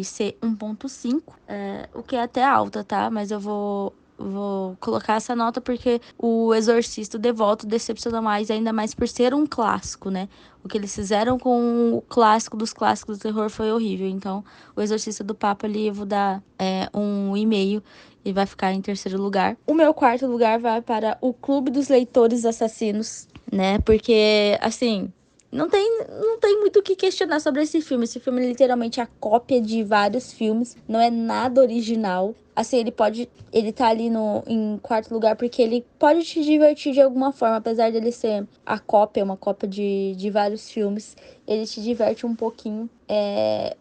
ser 1.5, o que é até alta, tá? Mas eu vou colocar essa nota porque o Exorcista, o Devoto, decepciona mais, ainda mais por ser um clássico, né? O que eles fizeram com o clássico dos clássicos do terror foi horrível. Então, o Exorcista do Papa ali eu vou dar 1,5 e vai ficar em terceiro lugar. O meu quarto lugar vai para o Clube dos Leitores Assassinos, né? Porque, assim, não tem muito o que questionar sobre esse filme. Esse filme é literalmente a cópia de vários filmes. Não é nada original. Assim, ele tá ali em quarto lugar porque ele pode te divertir de alguma forma. Apesar dele ser uma cópia de vários filmes. Ele te diverte um pouquinho.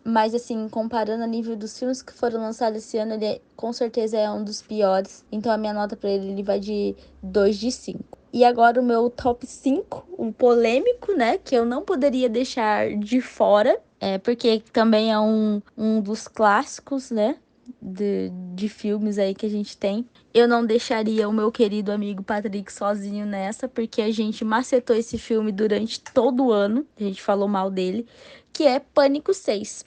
Mas assim, comparando a nível dos filmes que foram lançados esse ano, ele com certeza é um dos piores. Então a minha nota pra ele vai de 2 de 5. E agora o meu top 5, um polêmico, né? Que eu não poderia deixar de fora. Porque também é um dos clássicos, né? De filmes aí que a gente tem. Eu não deixaria o meu querido amigo Patrick sozinho nessa, porque a gente macetou esse filme durante todo o ano. A gente falou mal dele, que é Pânico 6.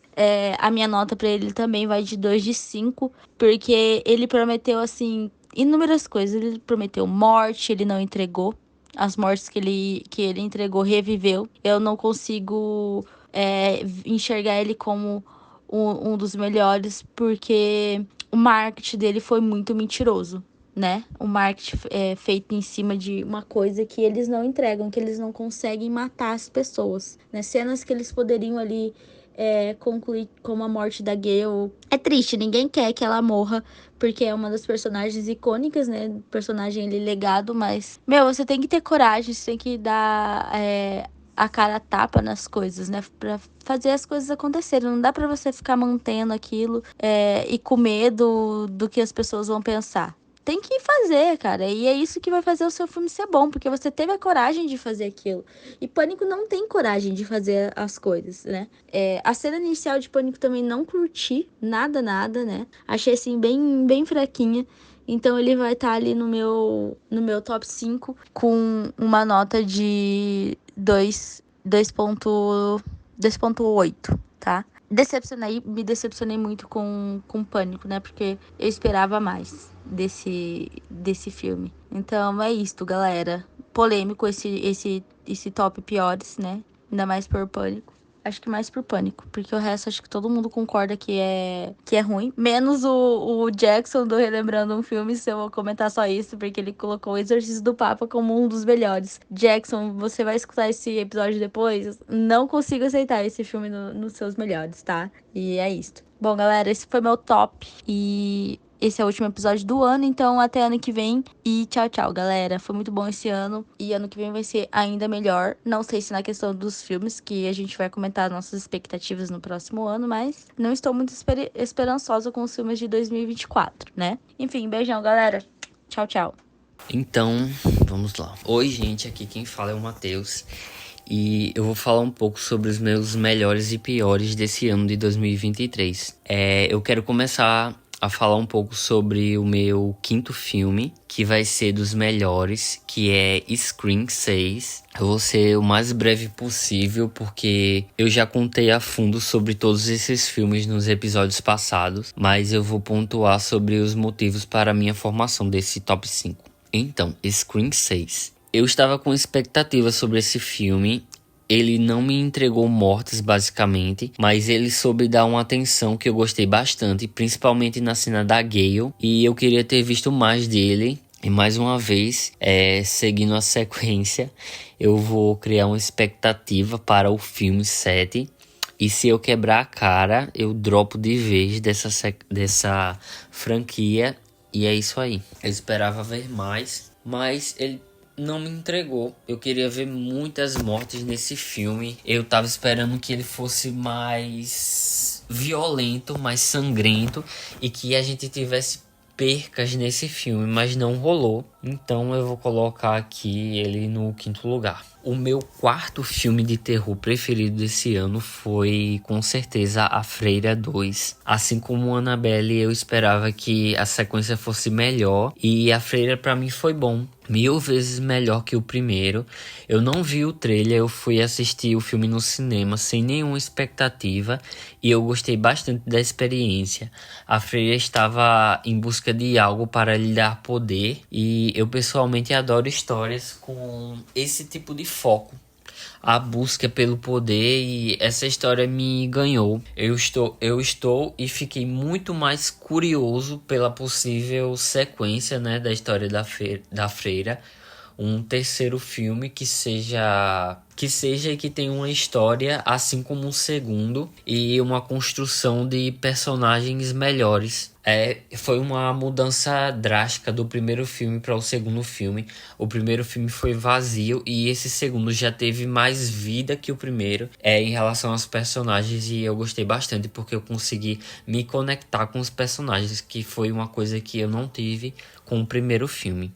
A minha nota pra ele também vai de 2 de 5, porque ele prometeu, assim, inúmeras coisas. Ele prometeu morte, ele não entregou. As mortes que ele entregou, reviveu. Eu não consigo enxergar ele como um dos melhores, porque o marketing dele foi muito mentiroso, né? O marketing é feito em cima de uma coisa que eles não entregam, que eles não conseguem matar as pessoas, né? Cenas que eles poderiam ali concluir como a morte da Gale. É triste, ninguém quer que ela morra, porque é uma das personagens icônicas, né? Personagem ele legado, mas, você tem que ter coragem, você tem que dar a cara a tapa nas coisas, né? Pra fazer as coisas acontecerem. Não dá pra você ficar mantendo aquilo e com medo do que as pessoas vão pensar. Tem que fazer, cara. E é isso que vai fazer o seu filme ser bom, porque você teve a coragem de fazer aquilo. E Pânico não tem coragem de fazer as coisas, né? A cena inicial de Pânico também não curti, nada, né? Achei, assim, bem, bem fraquinha. Então ele vai estar ali no meu top 5 com uma nota de 2.8, tá? Me decepcionei muito com Pânico, né? Porque eu esperava mais desse filme. Então é isto, galera. Polêmico esse top piores, né? Ainda mais por Pânico. Acho que mais por Pânico, porque o resto acho que todo mundo concorda que é ruim. Menos o Jackson do Relembrando um Filme, se eu vou comentar só isso, porque ele colocou o Exorcismo do Papa como um dos melhores. Jackson, você vai escutar esse episódio depois? Não consigo aceitar esse filme nos seus melhores, tá? E é isso. Bom, galera, esse foi meu top. E esse é o último episódio do ano, então até ano que vem. E tchau, tchau, galera. Foi muito bom esse ano. E ano que vem vai ser ainda melhor. Não sei se na questão dos filmes, que a gente vai comentar nossas expectativas no próximo ano, mas não estou muito esperançosa com os filmes de 2024, né? Enfim, beijão, galera. Tchau, tchau.
Então, vamos lá. Oi, gente, aqui quem fala é o Matheus. E eu vou falar um pouco sobre os meus melhores e piores desse ano de 2023. Eu quero começar a falar um pouco sobre o meu quinto filme, que vai ser dos melhores, que é Scream 6. Eu vou ser o mais breve possível, porque eu já contei a fundo sobre todos esses filmes nos episódios passados, mas eu vou pontuar sobre os motivos para a minha formação desse top 5. Então, Scream 6. Eu estava com expectativa sobre esse filme. Ele não me entregou mortes, basicamente, mas ele soube dar uma atenção que eu gostei bastante, principalmente na cena da Gale, e eu queria ter visto mais dele. E mais uma vez, seguindo a sequência, eu vou criar uma expectativa para o filme 7. E se eu quebrar a cara, eu dropo de vez dessa franquia. E é isso aí. Eu esperava ver mais, mas ele não me entregou. Eu queria ver muitas mortes nesse filme. Eu tava esperando que ele fosse mais violento, mais sangrento, e que a gente tivesse percas nesse filme, mas não rolou. Então eu vou colocar aqui ele no 5º lugar. O meu 4º filme de terror preferido desse ano foi, com certeza, A Freira 2. Assim como Annabelle, eu esperava que a sequência fosse melhor. E A Freira, pra mim, foi bom. 1000 vezes melhor que o primeiro. Eu não vi o trailer, eu fui assistir o filme no cinema sem nenhuma expectativa. E eu gostei bastante da experiência. A Freira estava em busca de algo para lhe dar poder. E eu, pessoalmente, adoro histórias com esse tipo de foco, a busca pelo poder, e essa história me ganhou. Eu estou e fiquei muito mais curioso pela possível sequência, né, da história da Freira. Um terceiro filme que seja e que tenha uma história assim como um segundo e uma construção de personagens melhores. Foi uma mudança drástica do primeiro filme para o segundo filme. O primeiro filme foi vazio e esse segundo já teve mais vida que o primeiro em relação aos personagens, e eu gostei bastante porque eu consegui me conectar com os personagens, que foi uma coisa que eu não tive com o primeiro filme.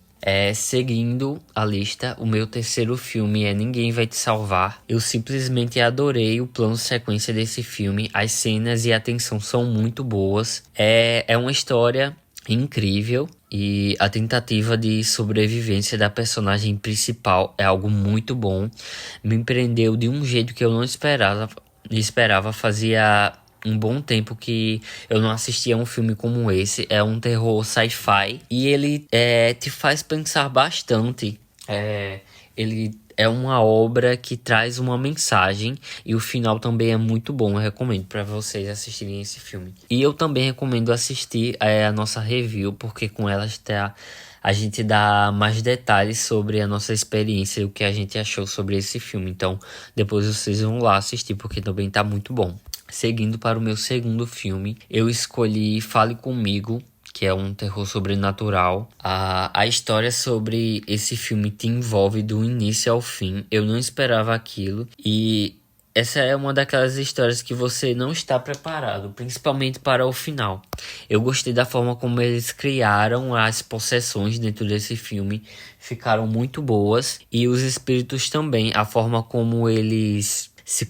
Seguindo a lista, o meu terceiro filme é Ninguém Vai Te Salvar. Eu simplesmente adorei o plano sequência desse filme. As cenas e a tensão são muito boas. É uma história incrível e a tentativa de sobrevivência da personagem principal é algo muito bom. Me prendeu de um jeito que eu não esperava. Fazia um bom tempo que eu não assistia a um filme como esse. É um terror sci-fi e ele te faz pensar bastante. Ele é uma obra que traz uma mensagem e o final também é muito bom. Eu recomendo para vocês assistirem esse filme. E eu também recomendo assistir a nossa review, porque com ela a gente dá mais detalhes sobre a nossa experiência e o que a gente achou sobre esse filme. Então depois vocês vão lá assistir, porque também tá muito bom. Seguindo para o meu segundo filme, eu escolhi Fale Comigo, que é um terror sobrenatural. A história sobre esse filme te envolve do início ao fim. Eu não esperava aquilo, e essa é uma daquelas histórias que você não está preparado, principalmente para o final. Eu gostei da forma como eles criaram as possessões dentro desse filme, ficaram muito boas, e os espíritos também, a forma como eles se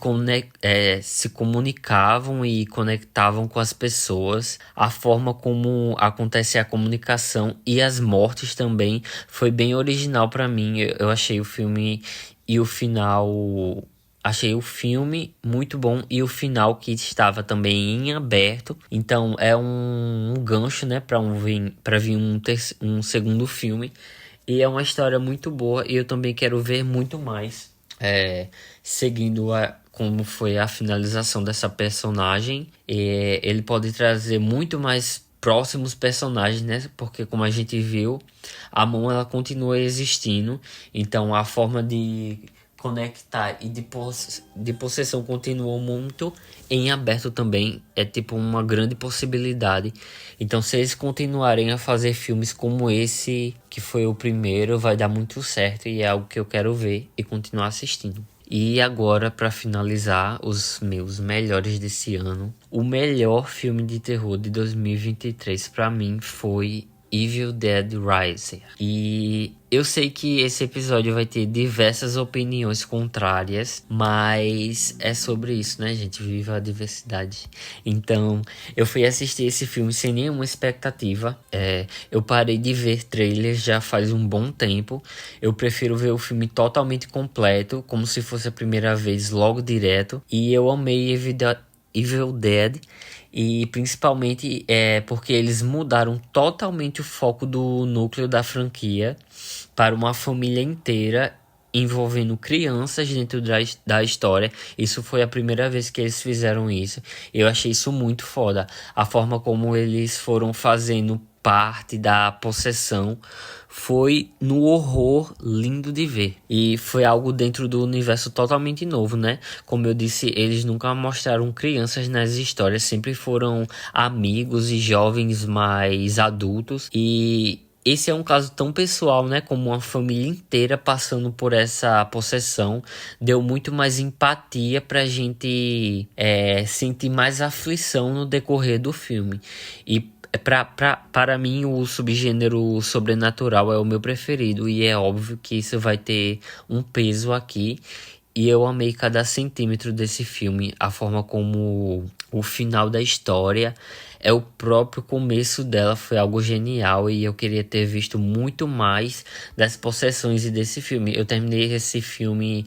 comunicavam e conectavam com as pessoas, a forma como acontece a comunicação e as mortes também foi bem original para mim. Eu achei o filme e o final... Achei o filme muito bom e o final, que estava também em aberto. Então é um gancho, né, para vir um segundo filme. E é uma história muito boa e eu também quero ver muito mais. Seguindo como foi a finalização dessa personagem, ele pode trazer muito mais próximos personagens, né? Porque, como a gente viu, a mão ela continua existindo, então a forma de conectar e de possessão continua muito em aberto também. É tipo uma grande possibilidade. Então, se eles continuarem a fazer filmes como esse, que foi o primeiro, vai dar muito certo, e é algo que eu quero ver e continuar assistindo. E agora, para finalizar os meus melhores desse ano, o melhor filme de terror de 2023 para mim foi Evil Dead Rise. E eu sei que esse episódio vai ter diversas opiniões contrárias, mas é sobre isso, né, gente? Viva a diversidade. Então, eu fui assistir esse filme sem nenhuma expectativa. Eu parei de ver trailers já faz um bom tempo. Eu prefiro ver o filme totalmente completo, como se fosse a primeira vez, logo direto. E eu amei Evil Dead. E principalmente porque eles mudaram totalmente o foco do núcleo da franquia para uma família inteira, envolvendo crianças dentro da história. Isso foi a primeira vez que eles fizeram isso. Eu achei isso muito foda. A forma como eles foram fazendo parte da possessão foi no horror lindo de ver. E foi algo dentro do universo totalmente novo, né? Como eu disse, eles nunca mostraram crianças nas histórias, sempre foram amigos e jovens mais adultos. E esse é um caso tão pessoal, né? Como uma família inteira passando por essa possessão. Deu muito mais empatia pra gente sentir mais aflição no decorrer do filme. E Para mim, o subgênero sobrenatural é o meu preferido, e é óbvio que isso vai ter um peso aqui. E eu amei cada centímetro desse filme, a forma como o final da história é o próprio começo dela, foi algo genial, e eu queria ter visto muito mais das possessões e desse filme. Eu terminei esse filme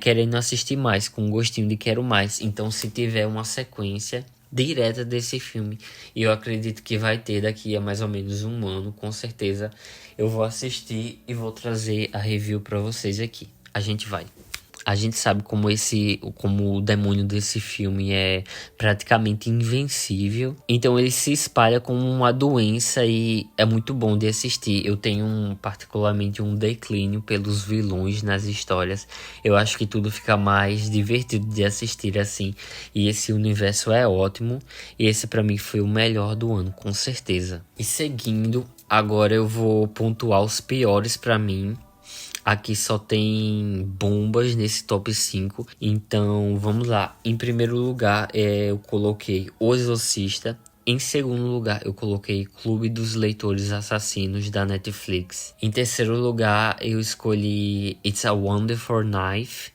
querendo assistir mais, com um gostinho de quero mais. Então, se tiver uma sequência direta desse filme, e eu acredito que vai ter daqui a mais ou menos um ano, com certeza eu vou assistir e vou trazer a review para vocês aqui. A gente sabe como o demônio desse filme é praticamente invencível. Então ele se espalha como uma doença e é muito bom de assistir. Eu tenho particularmente um declínio pelos vilões nas histórias. Eu acho que tudo fica mais divertido de assistir assim. E esse universo é ótimo. E esse pra mim foi o melhor do ano, com certeza. E seguindo, agora eu vou pontuar os piores pra mim. Aqui só tem bombas nesse top 5. Então, vamos lá. Em primeiro lugar, eu coloquei O Exorcista. Em segundo lugar, eu coloquei Clube dos Leitores Assassinos, da Netflix. Em terceiro lugar, eu escolhi It's a Wonderful Knife,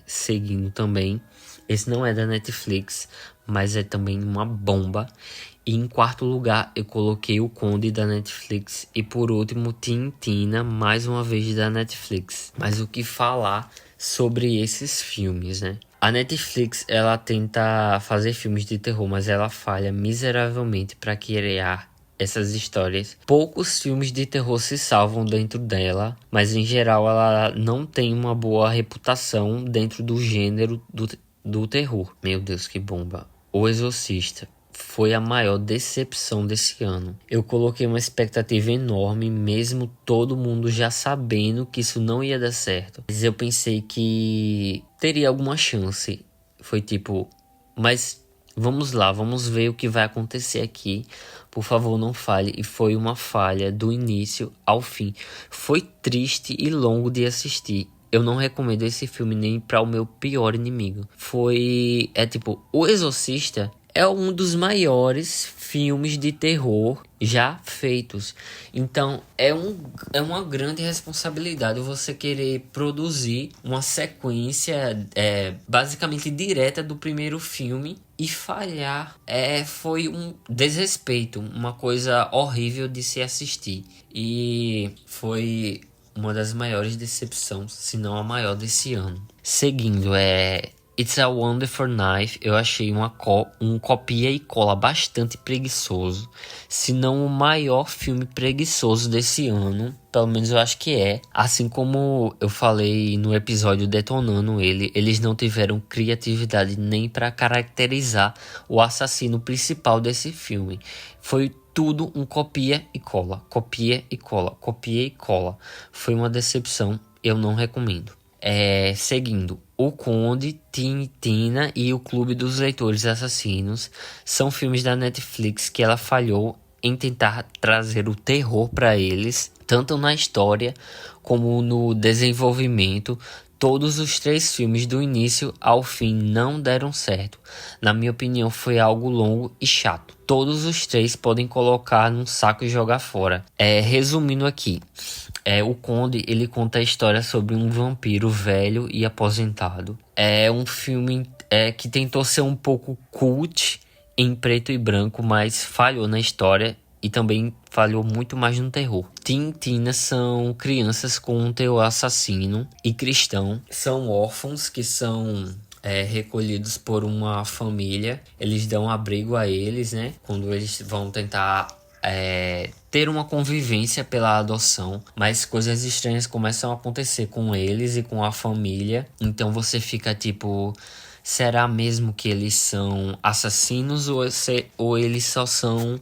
seguindo também. Esse não é da Netflix, mas é também uma bomba. E em quarto lugar, eu coloquei O Conde, da Netflix. E por último, Tina, mais uma vez da Netflix. Mas o que falar sobre esses filmes, né? A Netflix, ela tenta fazer filmes de terror, mas ela falha miseravelmente para criar essas histórias. Poucos filmes de terror se salvam dentro dela, mas em geral ela não tem uma boa reputação dentro do gênero do terror. Meu Deus, que bomba. O Exorcista foi a maior decepção desse ano. Eu coloquei uma expectativa enorme, mesmo todo mundo já sabendo que isso não ia dar certo. Mas eu pensei que teria alguma chance. Foi tipo, mas vamos lá, vamos ver o que vai acontecer aqui. Por favor, não falhe. E foi uma falha do início ao fim. Foi triste e longo de assistir. Eu não recomendo esse filme nem para o meu pior inimigo. O Exorcista é um dos maiores filmes de terror já feitos. Então, é uma grande responsabilidade você querer produzir uma sequência basicamente direta do primeiro filme e falhar. Foi um desrespeito, uma coisa horrível de se assistir. E foi uma das maiores decepções, se não a maior desse ano. Seguindo, It's a Wonderful Knife. Eu achei um copia e cola bastante preguiçoso, se não o maior filme preguiçoso desse ano. Pelo menos eu acho que é. Assim como eu falei no episódio detonando eles não tiveram criatividade nem para caracterizar o assassino principal desse filme. Foi tudo um copia e cola, copia e cola, copia e cola. Foi uma decepção, eu não recomendo. Seguindo, O Conde, Tina e O Clube dos Leitores Assassinos são filmes da Netflix que ela falhou em tentar trazer o terror para eles, tanto na história como no desenvolvimento. Todos os 3 filmes do início ao fim não deram certo. Na minha opinião, foi algo longo e chato. Todos os 3 podem colocar num saco e jogar fora. Resumindo aqui, O Conde, ele conta a história sobre um vampiro velho e aposentado. É um filme que tentou ser um pouco cult em preto e branco, mas falhou na história e também falhou muito mais no terror. Tina são crianças com um teor assassino e cristão. São órfãos que são recolhidos por uma família. Eles dão abrigo a eles, né? Quando eles vão tentar ter uma convivência pela adoção, mas coisas estranhas começam a acontecer com eles e com a família. Então você fica tipo, será mesmo que eles são assassinos ou eles só são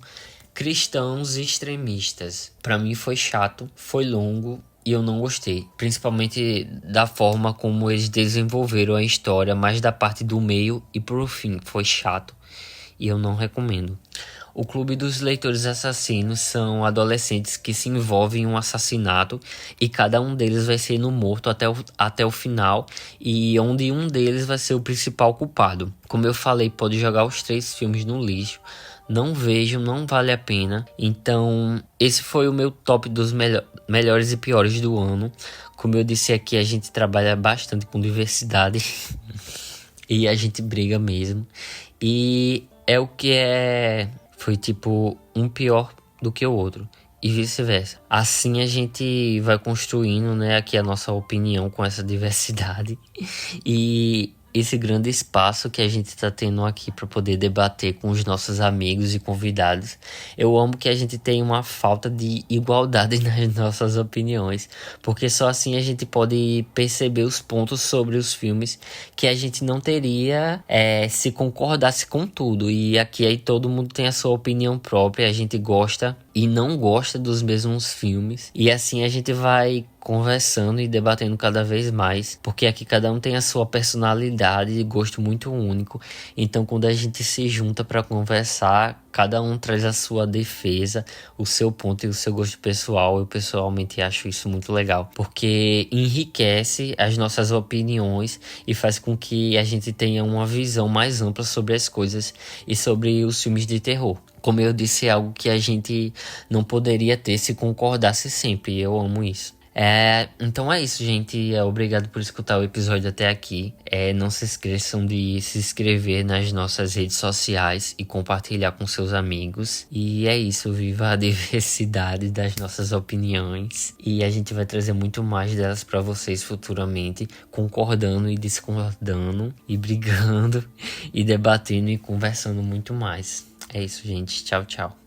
cristãos extremistas? Pra mim foi chato, foi longo e eu não gostei, principalmente da forma como eles desenvolveram a história, mas da parte do meio e pro fim foi chato e eu não recomendo. O Clube dos Leitores Assassinos são adolescentes que se envolvem em um assassinato e cada um deles vai sendo morto até o final, e onde um deles vai ser o principal culpado. Como eu falei, pode jogar os 3 filmes no lixo. Não vejam, não vale a pena. Então, esse foi o meu top dos melhores e piores do ano. Como eu disse aqui, a gente trabalha bastante com diversidade e a gente briga mesmo. E é o que foi tipo um pior do que o outro e vice-versa. Assim a gente vai construindo, né, aqui a nossa opinião com essa diversidade e esse grande espaço que a gente está tendo aqui para poder debater com os nossos amigos e convidados. Eu amo que a gente tem uma falta de igualdade nas nossas opiniões, porque só assim a gente pode perceber os pontos sobre os filmes que a gente não teria se concordasse com tudo. E aqui aí todo mundo tem a sua opinião própria, a gente gosta e não gosta dos mesmos filmes, e assim a gente vai conversando e debatendo cada vez mais, porque aqui cada um tem a sua personalidade e gosto muito único. Então quando a gente se junta para conversar, cada um traz a sua defesa, o seu ponto e o seu gosto pessoal. Eu pessoalmente acho isso muito legal, porque enriquece as nossas opiniões e faz com que a gente tenha uma visão mais ampla sobre as coisas e sobre os filmes de terror. Como eu disse, é algo que a gente não poderia ter se concordasse sempre, e eu amo isso. Então é isso, gente. Obrigado por escutar o episódio até aqui. Não se esqueçam de se inscrever nas nossas redes sociais e compartilhar com seus amigos. E é isso, viva a diversidade das nossas opiniões. E a gente vai trazer muito mais delas para vocês futuramente, concordando e discordando, e brigando, e debatendo e conversando muito mais. É isso, gente. Tchau, tchau.